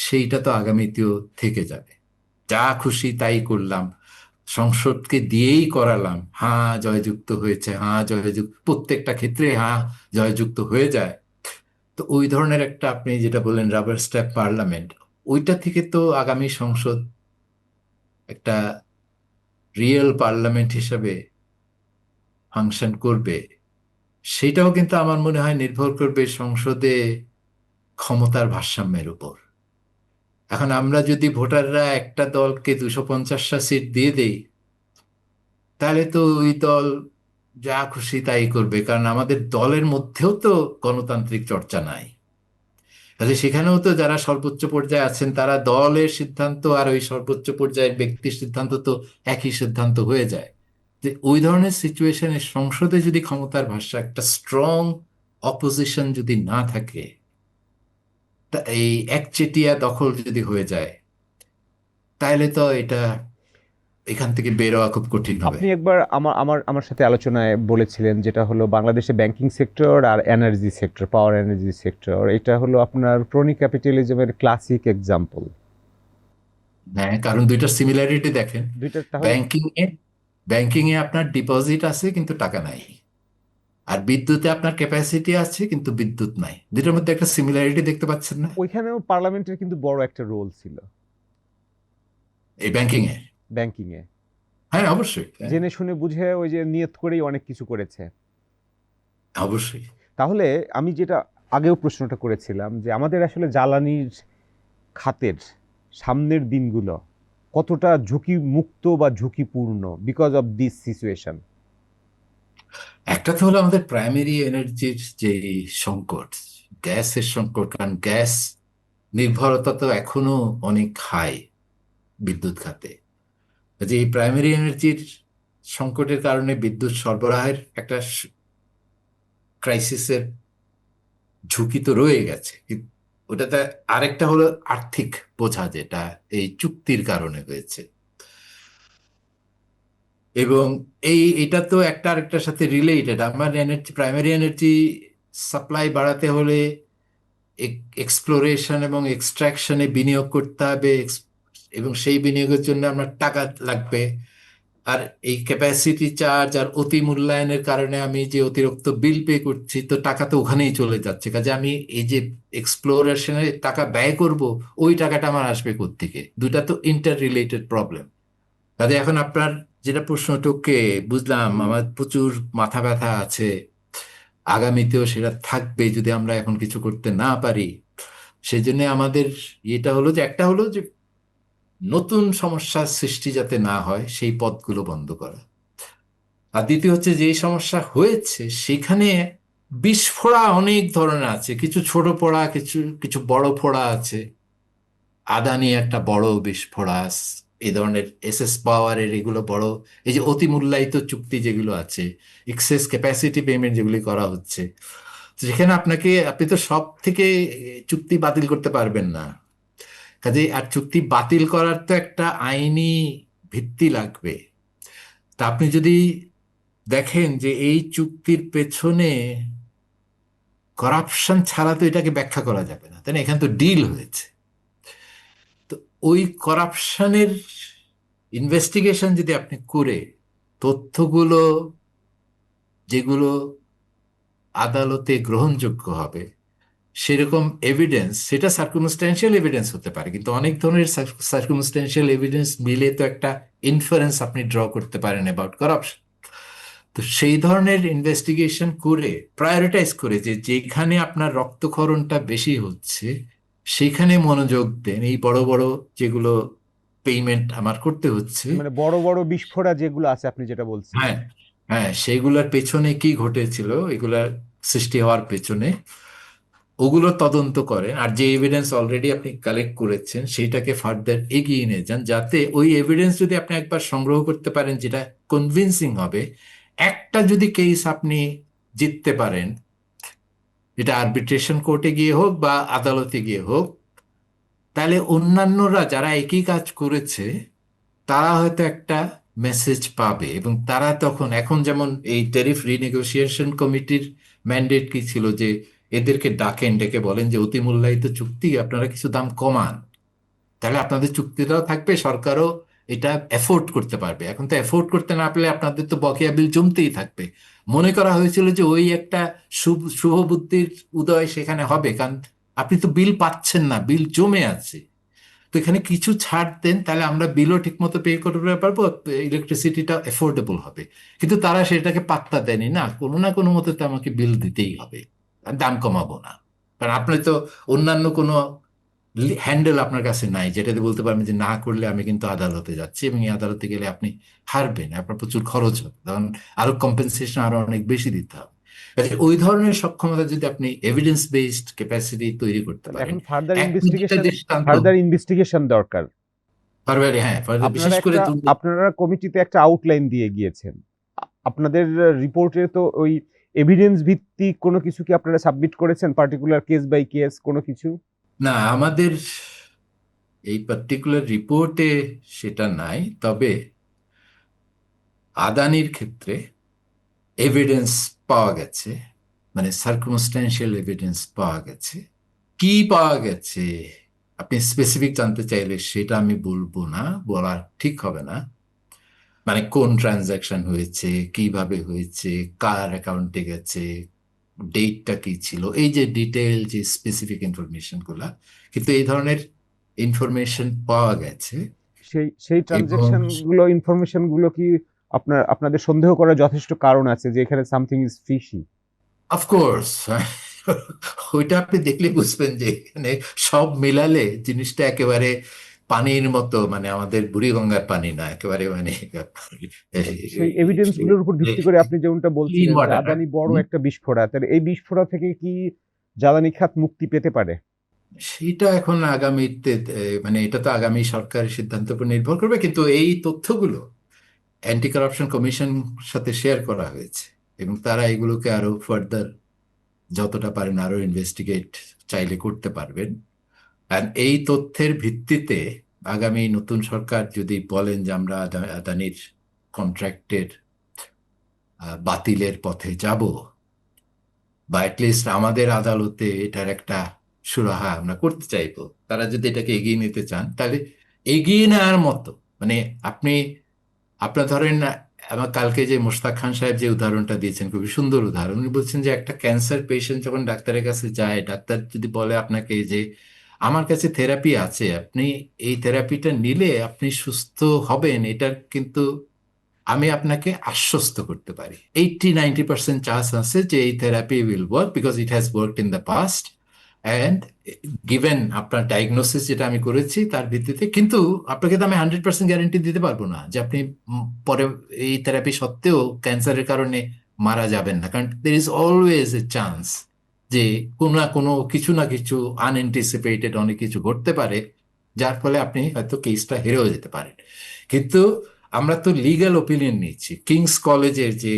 Speaker 1: সেইটা তো আগামীতেও থেকে যাবে। যা খুশি তাই করলাম, সংসদকে দিয়েই করালাম, হ্যাঁ জয়যুক্ত হয়েছে, হ্যাঁ জয়যুক্ত, প্রত্যেকটা ক্ষেত্রে হ্যাঁ জয়যুক্ত হয়ে যায়। তো ওই ধরনের একটা, আপনি যেটা বললেন রাবার স্ট্যাম্প পার্লামেন্ট, ওইটা থেকে তো আগামী সংসদ একটা রিয়েল পার্লামেন্ট হিসাবে ফাংশন করবে, সেটাও কিন্তু আমার মনে হয় নির্ভর করবে সংসদে ক্ষমতার ভারসাম্যের উপর। এখন আমরা যদি ভোটাররা একটা দলকে 250টা সিট দিয়ে দেই, তাহলে তো ওই দল যা খুশি তাই করবে, কারণ আমাদের দলের মধ্যেও তো গণতান্ত্রিক চর্চা নাই। তাহলে সেখানেও তো যারা সর্বোচ্চ পর্যায়ে আছেন তারা দলের সিদ্ধান্ত আর ওই সর্বোচ্চ পর্যায়ের ব্যক্তির সিদ্ধান্ত তো একই সিদ্ধান্ত হয়ে যায়। যে ওই ধরনের সিচুয়েশনে সংসদে যদি ক্ষমতার ভাষা একটা স্ট্রং অপোজিশন যদি না থাকে, তা এই একচেটিয়া দখল যদি হয়ে যায়, তাহলে তো এটা এখান থেকে বের হওয়া খুব কঠিন হবে।
Speaker 2: আপনি একবার আমার আমার আমার সাথে আলোচনায় বলেছিলেন, যেটা হলো বাংলাদেশে ব্যাংকিং সেক্টর আর energy sector, power energy sector, এটা হলো আপনার ক্রনি ক্যাপিটালিজমের ক্লাসিক এক্সাম্পল।
Speaker 1: হ্যাঁ, কারণ দুইটার সিমিলারিটি দেখেন।
Speaker 2: দুইটা তাহলে
Speaker 1: ব্যাংকিং এ ব্যাংকিং এ আপনার ডিপোজিট আছে কিন্তু টাকা নাই, আর বিদ্যুতে আপনার ক্যাপাসিটি আছে কিন্তু বিদ্যুৎ নাই। দুটোর মধ্যে একটা সিমিলারিটি দেখতে পাচ্ছেন না
Speaker 2: ওইখানেও পার্লামেন্টের কিন্তু বড় একটা রোল ছিল
Speaker 1: এই ব্যাংকিং এ?
Speaker 2: ব্যাংকিং এ।
Speaker 1: হ্যাঁ অবশ্যই, হ্যাঁ
Speaker 2: জেনে শুনে বুঝে ওই যে নিয়ত করেই অনেক কিছু করেছে।
Speaker 1: অবশ্যই।
Speaker 2: তাহলে আমি যেটা আগেও প্রশ্নটা করেছিলাম, যে আমাদের আসলে জ্বালানির খাতের সামনের দিনগুলো কতটা ঝুঁকি মুক্ত বা ঝুঁকিপূর্ণ বিকজ অফ দিস সিচুয়েশন।
Speaker 1: একটা তো হলো আমাদের প্রাইমারি এনার্জির যে সংকট, গ্যাসের সংকট, কারণ গ্যাস নির্ভরতা তো এখনো অনেক হাই বিদ্যুৎ খাতে। যে এই প্রাইমারি এনার্জির সংকটের কারণে বিদ্যুৎ সরবরাহের একটা ক্রাইসিসের ঝুঁকি তো রয়ে গেছে। ওটাতে আরেকটা হলো আর্থিক বোঝা, যেটা এই চুক্তির কারণে হয়েছে। এবং এটা তো একটা আরেকটার সাথে রিলেটেড। আমার এনার্জি, প্রাইমারি এনার্জি সাপ্লাই বাড়াতে হলে এক্সপ্লোরেশন এবং এক্সট্রাকশনে বিনিয়োগ করতে হবে, এবং সেই বিনিয়োগের জন্য আমার টাকা লাগবে। আর এই ক্যাপাসিটি চার্জ আর অতি মূল্যায়নের কারণে আমি যে অতিরিক্ত বিল পে করছি, তো টাকা তো ওখানেই চলে যাচ্ছে। কাজে আমি এই যে এক্সপ্লোরেশনে টাকা ব্যয় করব, ওই টাকাটা আমার আসবে কোত্থেকে? দুটা তো ইন্টার রিলেটেড প্রবলেম। কাজে এখন আপনার যেটা প্রশ্নটাকে বুঝলাম, আমার প্রচুর মাথা ব্যথা আছে, আগামীতেও সেটা থাকবে যদি আমরা এখন কিছু করতে না পারি। সেই জন্য আমাদের এটা হলো যে, একটা হলো যে নতুন সমস্যার সৃষ্টি যাতে না হয় সেই পথগুলো বন্ধ করা, আর দ্বিতীয় হচ্ছে যে সমস্যা হয়েছে সেখানে বিস্ফোরা অনেক ধরনের আছে, কিছু ছোট ফোড়া, কিছু কিছু বড় ফোড়া আছে। আদানি একটা বড় বিস্ফোরা, এই ধরনের এসএস পাওয়ারের এগুলো বড়। এই যে অতি মূল্যায়িত চুক্তি যেগুলো আছে, এক্সেস ক্যাপাসিটি পেমেন্ট যেগুলি করা হচ্ছে, যেখানে আপনি তো সব থেকে চুক্তি বাতিল করতে পারবেন না। কাজে আর চুক্তি বাতিল করার তো একটা আইনি ভিত্তি লাগবে। তা আপনি যদি দেখেন যে এই চুক্তির পেছনে করাপশন ছাড়া তো এটাকে ব্যাখ্যা করা যাবে না, তাই না? এখানে তো ডিল হয়েছে। তো ওই করাপশনের ইনভেস্টিগেশন যদি আপনি করে তথ্যগুলো যেগুলো আদালতে গ্রহণযোগ্য হবে সেরকম এভিডেন্স, সেটা সার্কুমস্ট্যান্সিয়াল এভিডেন্স হতে পারে, কিন্তু অনেক ধরনের সার্কুমস্ট্যান্সিয়াল এভিডেন্স মিলে তো একটা ইনফারেন্স আপনি ড্র করতে পারেন অ্যাবাউট করাপশন। তো সেই ধরনের ইনভেস্টিগেশন করে প্রায়োরিটাইজ করে যে যেখানে আপনার রক্তক্ষরণটা বেশি হচ্ছে সেখানে মনোযোগ দেন। এই বড় বড় যেগুলো পেমেন্ট আমার করতে হচ্ছে,
Speaker 2: মানে বড় বড় বিস্ফোরা যেগুলো আছে আপনি যেটা বলছিলেন।
Speaker 1: হ্যাঁ হ্যাঁ, সেগুলোর পেছনে কি ঘটেছিল, এগুলার সৃষ্টি হওয়ার পেছনে ওগুলো তদন্ত করেন, আর যে এভিডেন্স অলরেডি আপনি কালেক্ট করেছেন সেইটাকে ফার্দার এগিয়ে নিয়ে যান, যাতে ওই এভিডেন্স যদি আপনি একবার সংগ্রহ করতে পারেন যেটা কনভিন্সিং হবে, একটা যদি কেস আপনি জিততে পারেন, এটা আরবিট্রেশন কোর্টে গিয়ে হোক বা আদালতে গিয়ে হোক, তাহলে অন্যান্যরা যারা একই কাজ করেছে তারা হয়তো একটা মেসেজ পাবে, এবং তারা তখন, এখন যেমন এই ট্যারিফ রিনেগোসিয়েশন কমিটির ম্যান্ডেট কি ছিল, যে এদেরকে ডাকেন, ডেকে বলেন যে অতি মূল্যায়িত চুক্তি, আপনারা কিছু দাম কমান, তাহলে আপনাদের চুক্তিটাও থাকবে, সরকারও এটা এফোর্ড করতে পারবে। এখন তো এফোর্ড করতে না পারলে আপনাদের তো বকেয়া বিল জমতেই থাকবে। মনে করা হয়েছিল যে ওই একটা শুভ বুদ্ধির উদয় সেখানে হবে, কারণ আপনি তো বিল পাচ্ছেন না, বিল জমে আছে। তো এখানে কিছু ছাড় দেন, তাহলে আমরা বিলও ঠিক মতো পে করতে পারবো, ইলেকট্রিসিটিটা এফোর্ডেবল হবে। কিন্তু তারা সেটাকে পাত্তা দেয়নি, না কোনো মতে তো আমাকে বিল দিতেই হবে, আর দাম কমাবো না, কারণ আপনি তো অন্যান্য কোনো হ্যান্ডেল আপনার কাছে নাই যেটাতে বলতে পারবেন যে না করলে আমি কিন্তু আদালতে যাচ্ছি, এবং এই আদালতে গেলে আপনি হারবেন, আপনার প্রচুর খরচ হবে, তখন আরো কম্পেনসেশন আরো অনেক বেশি দিতে হবে। কাজে ওই ধরনের সক্ষমতা যদি আপনি এভিডেন্স বেসড ক্যাপাসিটি তৈরি করতে
Speaker 2: তাহলে
Speaker 1: পারেন,
Speaker 2: এখন ফার্দার
Speaker 1: এক দুইটা
Speaker 2: ইনভেস্টিগেশন
Speaker 1: দৃষ্টান্ত
Speaker 2: দরকার।
Speaker 1: হ্যাঁ, বিশেষ
Speaker 2: আপনারা
Speaker 1: করে
Speaker 2: একটা আপনারা কমিটিতে একটা আউটলাইন দিয়ে গিয়েছেন। আপনাদের রিপোর্টে তো ওই এভিডেন্স ভিত্তিক কোনো কিছু কি আপনারা সাবমিট করেছেন, পার্টিকুলার কেস বাই কেস কোনো কিছু?
Speaker 1: না, আমাদের এই পার্টিকুলার রিপোর্টে সেটা নাই, তবে আদানির ক্ষেত্রে এভিডেন্স পাওয়া গেছে, মানে সার্কামস্ট্যান্সিয়াল এভিডেন্স পাওয়া গেছে। কি পাওয়া গেছে আপনি স্পেসিফিক জানতে চাইলে সেটা আমি বলবো না, বলা ঠিক হবে না। মানে কোন ট্রানজাকশন হয়েছে, কিভাবে হয়েছে, কার অ্যাকাউন্টে গেছে, ডেটটা কি ছিল, এই যে ডিটেল যে স্পেসিফিক ইনফরমেশন গুলা, কিন্তু এই ধরনের ইনফরমেশন পাওয়া গেছে।
Speaker 2: সেই
Speaker 1: এবং
Speaker 2: ইনফরমেশন গুলো কি আপনাদের সন্দেহ করার যথেষ্ট কারণ আছে যে এখানে সামথিং ইজ ফিশি?
Speaker 1: অফকোর্স ওইটা আপনি দেখলে বুঝবেন যে এখানে সব মিলালে জিনিসটা একেবারে পানির মতো, মানে আমাদের বুড়িগঙ্গার পানি না, একেবারে মানে
Speaker 2: সেই এভিডেন্স গুলোর উপর ভিত্তি করে আপনি যেমনটা
Speaker 1: ক্লিন
Speaker 2: বলছিলেন যে
Speaker 1: ওয়াটার।
Speaker 2: আদানি বড় একটা বিস্ফোরা, তাহলে এই বিস্ফোরা থেকে কি জ্বালানি খাত মুক্তি পেতে পারে?
Speaker 1: সেটা এখন আগামীতে, মানে এটা তো আগামী সরকারের সিদ্ধান্তের উপর নির্ভর করবে, কিন্তু এই তথ্যগুলো অ্যান্টি কারাপশন কমিশন সাথে শেয়ার করা হয়েছে, এবং তারা এগুলোকে আরো ফার্দার যতটা পারেন আরো ইনভেস্টিগেট চাইলে করতে পারবেন। আর এই তথ্যের ভিত্তিতে আগামী নতুন সরকার যদি বলেন যে আমরা আদানির কন্ট্রাক্টের বাতিলের পথে যাব, বা অ্যাটলিস্ট আমাদের আদালতে এটার একটা সুরাহা আমরা করতে চাইবো, তারা যদি এটাকে এগিয়ে নিতে চান, তাহলে এগিয়ে নেওয়ার মতো, মানে আপনি আপনার ধরেন, আমার কালকে যে মোশতাক খান সাহেব যে উদাহরণটা দিয়েছেন, খুবই সুন্দর উদাহরণ। উনি বলছেন যে একটা ক্যান্সার পেশেন্ট যখন ডাক্তারের কাছে যায়, ডাক্তার যদি বলে আপনাকে যে আমার কাছে থেরাপি আছে, আপনি এই থেরাপিটা নিলে আপনি সুস্থ হবেন, এটার কিন্তু আমি আপনাকে আশ্বস্ত করতে পারি 80-90% চান্স আছে যে এই therapy will work, because it has worked in the past, and given আপনার ডায়াগনোসিস যেটা আমি করেছি তার ভিত্তিতে। কিন্তু আপনাকে তো আমি 100% গ্যারেন্টি দিতে পারবো না যে আপনি পরে এই থেরাপি সত্ত্বেও ক্যান্সারের কারণে মারা যাবেন না, কারণ there is always a chance যে কোনো না কোনো কিছু না কিছু আনএন্টিসিপেটেড অনেক কিছু ঘটতে পারে, যার ফলে আপনি হয়তো কেসটা হেরেও যেতে পারেন। কিন্তু আমরা তো লিগ্যাল ওপিনিয়ন নিচ্ছি, কিংস কলেজের যে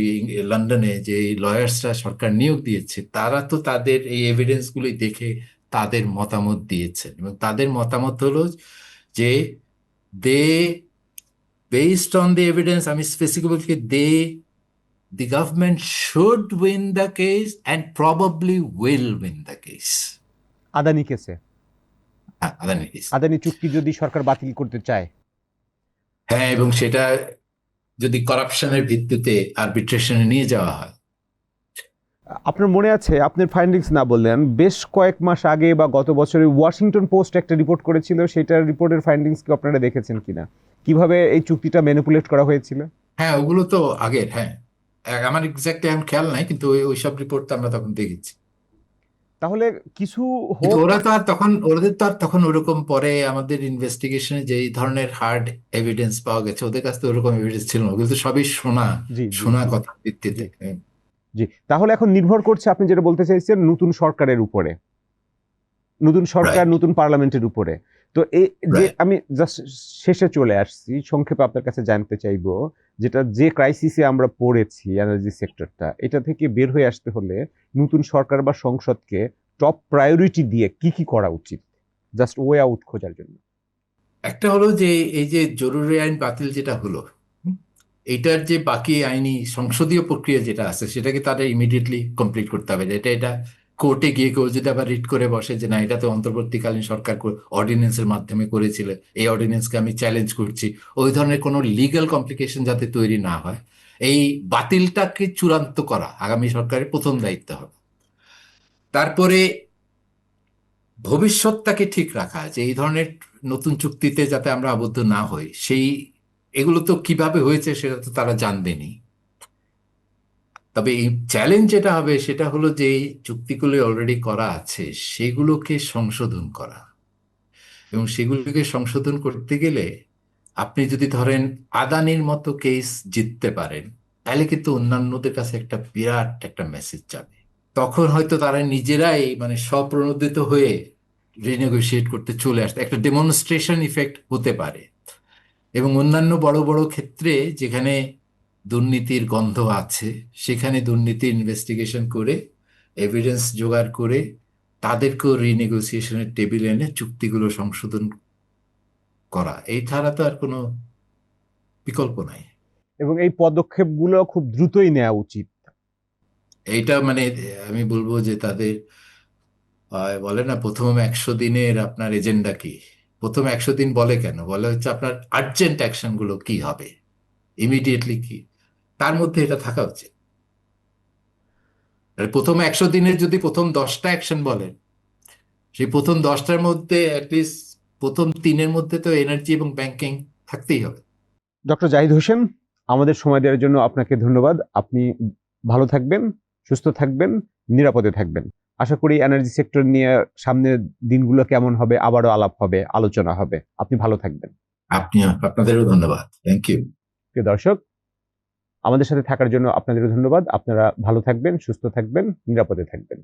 Speaker 1: লন্ডনে যে লয়ার্সরা সরকার নিয়োগ দিয়েছে, তারা তো তাদের এই এভিডেন্স গুলি দেখে তাদের মতামত দিয়েছেন, এবং তাদের মতামত হলো যে দে বেসড অন দ্য এভিডেন্স, আমি specifically the government should win the case and probably will win the case.
Speaker 2: Adani কেসে,
Speaker 1: আদানি case।
Speaker 2: আদানি চুক্তি যদি সরকার বাতিল করতে চায়,
Speaker 1: হ্যাঁ, এবং সেটা যদি করাপশনের ভিত্তিতে আরবিট্রেশনে নিয়ে যাওয়া হয়।
Speaker 2: আপনার মনে আছে, আপনার ফাইন্ডিংস না বললেন, বেশ কয়েক মাস আগে বা গত বছরে ওয়াশিংটন পোস্ট একটা রিপোর্ট করেছিল, সেটার রিপোর্টের ফাইন্ডিংস কি আপনারা দেখেছেন কিনা, কিভাবে এই চুক্তিটা ম্যানিপুলেট করা হয়েছিল?
Speaker 1: হ্যাঁ, ওগুলো তো আগের, হ্যাঁ, আমার এক্স্যাক্টলি এখন খেয়াল নাই, কিন্তু ওইসব রিপোর্ট তো আমরা তখন দেখেছি।
Speaker 2: তাহলে কিছু
Speaker 1: কিন্তু
Speaker 2: হোক।
Speaker 1: ওদের তো আর তখন ওরকম, পরে আমাদের ইনভেস্টিগেশনে যে এই ধরনের হার্ড এভিডেন্স পাওয়া গেছে, ওদের কাছে তো ওরকম এভিডেন্স ছিল না, ওগুলো তো সবই শোনা
Speaker 2: জি জি
Speaker 1: শোনা
Speaker 2: জি
Speaker 1: কথার ভিত্তিতে।
Speaker 2: জি। তাহলে এখন নির্ভর করছে, আপনি যেটা বলতে চাইছেন, নতুন সরকারের উপরে। নতুন সরকার,
Speaker 1: Right.
Speaker 2: নতুন পার্লামেন্টের উপরে। তো এই যে
Speaker 1: Right.
Speaker 2: আমি জাস্ট শেষে চলে আসছি, সংক্ষেপে আপনার কাছে জানতে চাইবো, যেটা যে ক্রাইসিসে আমরা পড়েছি এনার্জি সেক্টরটা, এটা থেকে বের হয়ে আসতে হলে নতুন সরকার বা সংসদকে টপ প্রায়োরিটি দিয়ে কি করা উচিত, জাস্ট ওয়ে আউট খোঁজার জন্য?
Speaker 1: একটা হলো যে এই যে জরুরি আইন বাতিল যেটা হলো, এইটার যে বাকি আইনি সংসদীয় প্রক্রিয়া যেটা আছে সেটাকে তাদের ইমিডিয়েটলি কমপ্লিট করতে হবে। এটা কোর্টে গিয়ে কেউ যদি আবার রিট করে বসে যে না, এটা তো অন্তর্বর্তীকালীন সরকার অর্ডিন্যান্সের মাধ্যমে করেছিল, এই অর্ডিন্যান্সকে আমি চ্যালেঞ্জ করছি, ওই ধরনের কোনো লিগ্যাল কমপ্লিকেশন যাতে তৈরি না হয়, এই বাতিলটাকে চূড়ান্ত করা আগামী সরকারের প্রথম দায়িত্ব হবে। তারপরে ভবিষ্যৎটাকে ঠিক রাখা, যে এই ধরনের নতুন চুক্তিতে যাতে আমরা আবদ্ধ না হই, সেই এগুলো তো কিভাবে হয়েছে সেটা তো তারা জানবেনই। তবে এই চ্যালেঞ্জ যেটা হবে সেটা হলো যে এই চুক্তিগুলো অলরেডি করা আছে সেগুলোকে সংশোধন করা, এবং সেগুলোকে সংশোধন করতে গেলে আপনি যদি ধরেন আদানির মতো কেস জিততে পারেন, তাহলে কিন্তু অন্যান্যদের কাছে একটা বিরাট একটা মেসেজ যাবে। তখন হয়তো তারা নিজেরাই মানে স্বপ্রণোদিত হয়ে রিনেগোশিয়েট করতে চলে আসতে, একটা ডেমনস্ট্রেশন ইফেক্ট হতে পারে। এবং অন্যান্য বড় বড় ক্ষেত্রে যেখানে দুর্নীতির গন্ধ আছে সেখানে দুর্নীতি ইনভেস্টিগেশন করে এভিডেন্স জোগাড় করে তাদেরকেও রিনেগোসিয়েশনের টেবিলে এনে চুক্তিগুলো সংশোধন করা, এই ছাড়া তো আর কোনো বিকল্প নাই।
Speaker 2: এবং এই পদক্ষেপগুলো খুব দ্রুতই নেওয়া উচিত।
Speaker 1: এইটা মানে আমি বলবো যে তাদের বলে না প্রথম 100 দিনের আপনার এজেন্ডা কি, প্রথম 100 দিন বলে কেন, বলে হচ্ছে আপনার আর্জেন্ট অ্যাকশনগুলো কি হবে, ইমিডিয়েটলি কি, তার মধ্যে এটা থাকা উচিত। আর প্রথম 100 দিনের যদি প্রথম 10টা অ্যাকশন বলেন, সেই প্রথম 10টার মধ্যে অ্যাটলিস্ট প্রথম 3-এর মধ্যে তো এনার্জি এবং ব্যাংকিং থাকতেই হবে।
Speaker 2: ডক্টর জাহিদ হোসেন, আমাদের সময় দেওয়ার জন্য আপনাকে ধন্যবাদ। আপনি ভালো থাকবেন, সুস্থ থাকবেন, নিরাপদে থাকবেন। আশা করি এনার্জি সেক্টর নিয়ে সামনের দিনগুলো কেমন হবে আবারও আলাপ হবে, আলোচনা হবে। আপনি ভালো থাকবেন।
Speaker 1: আপনাদেরও ধন্যবাদ। Thank you.
Speaker 2: প্রিয় দর্শক, আমাদের সাথে থাকার জন্য আপনাদেরও ধন্যবাদ। আপনারা ভালো থাকবেন, সুস্থ থাকবেন, নিরাপদে থাকবেন।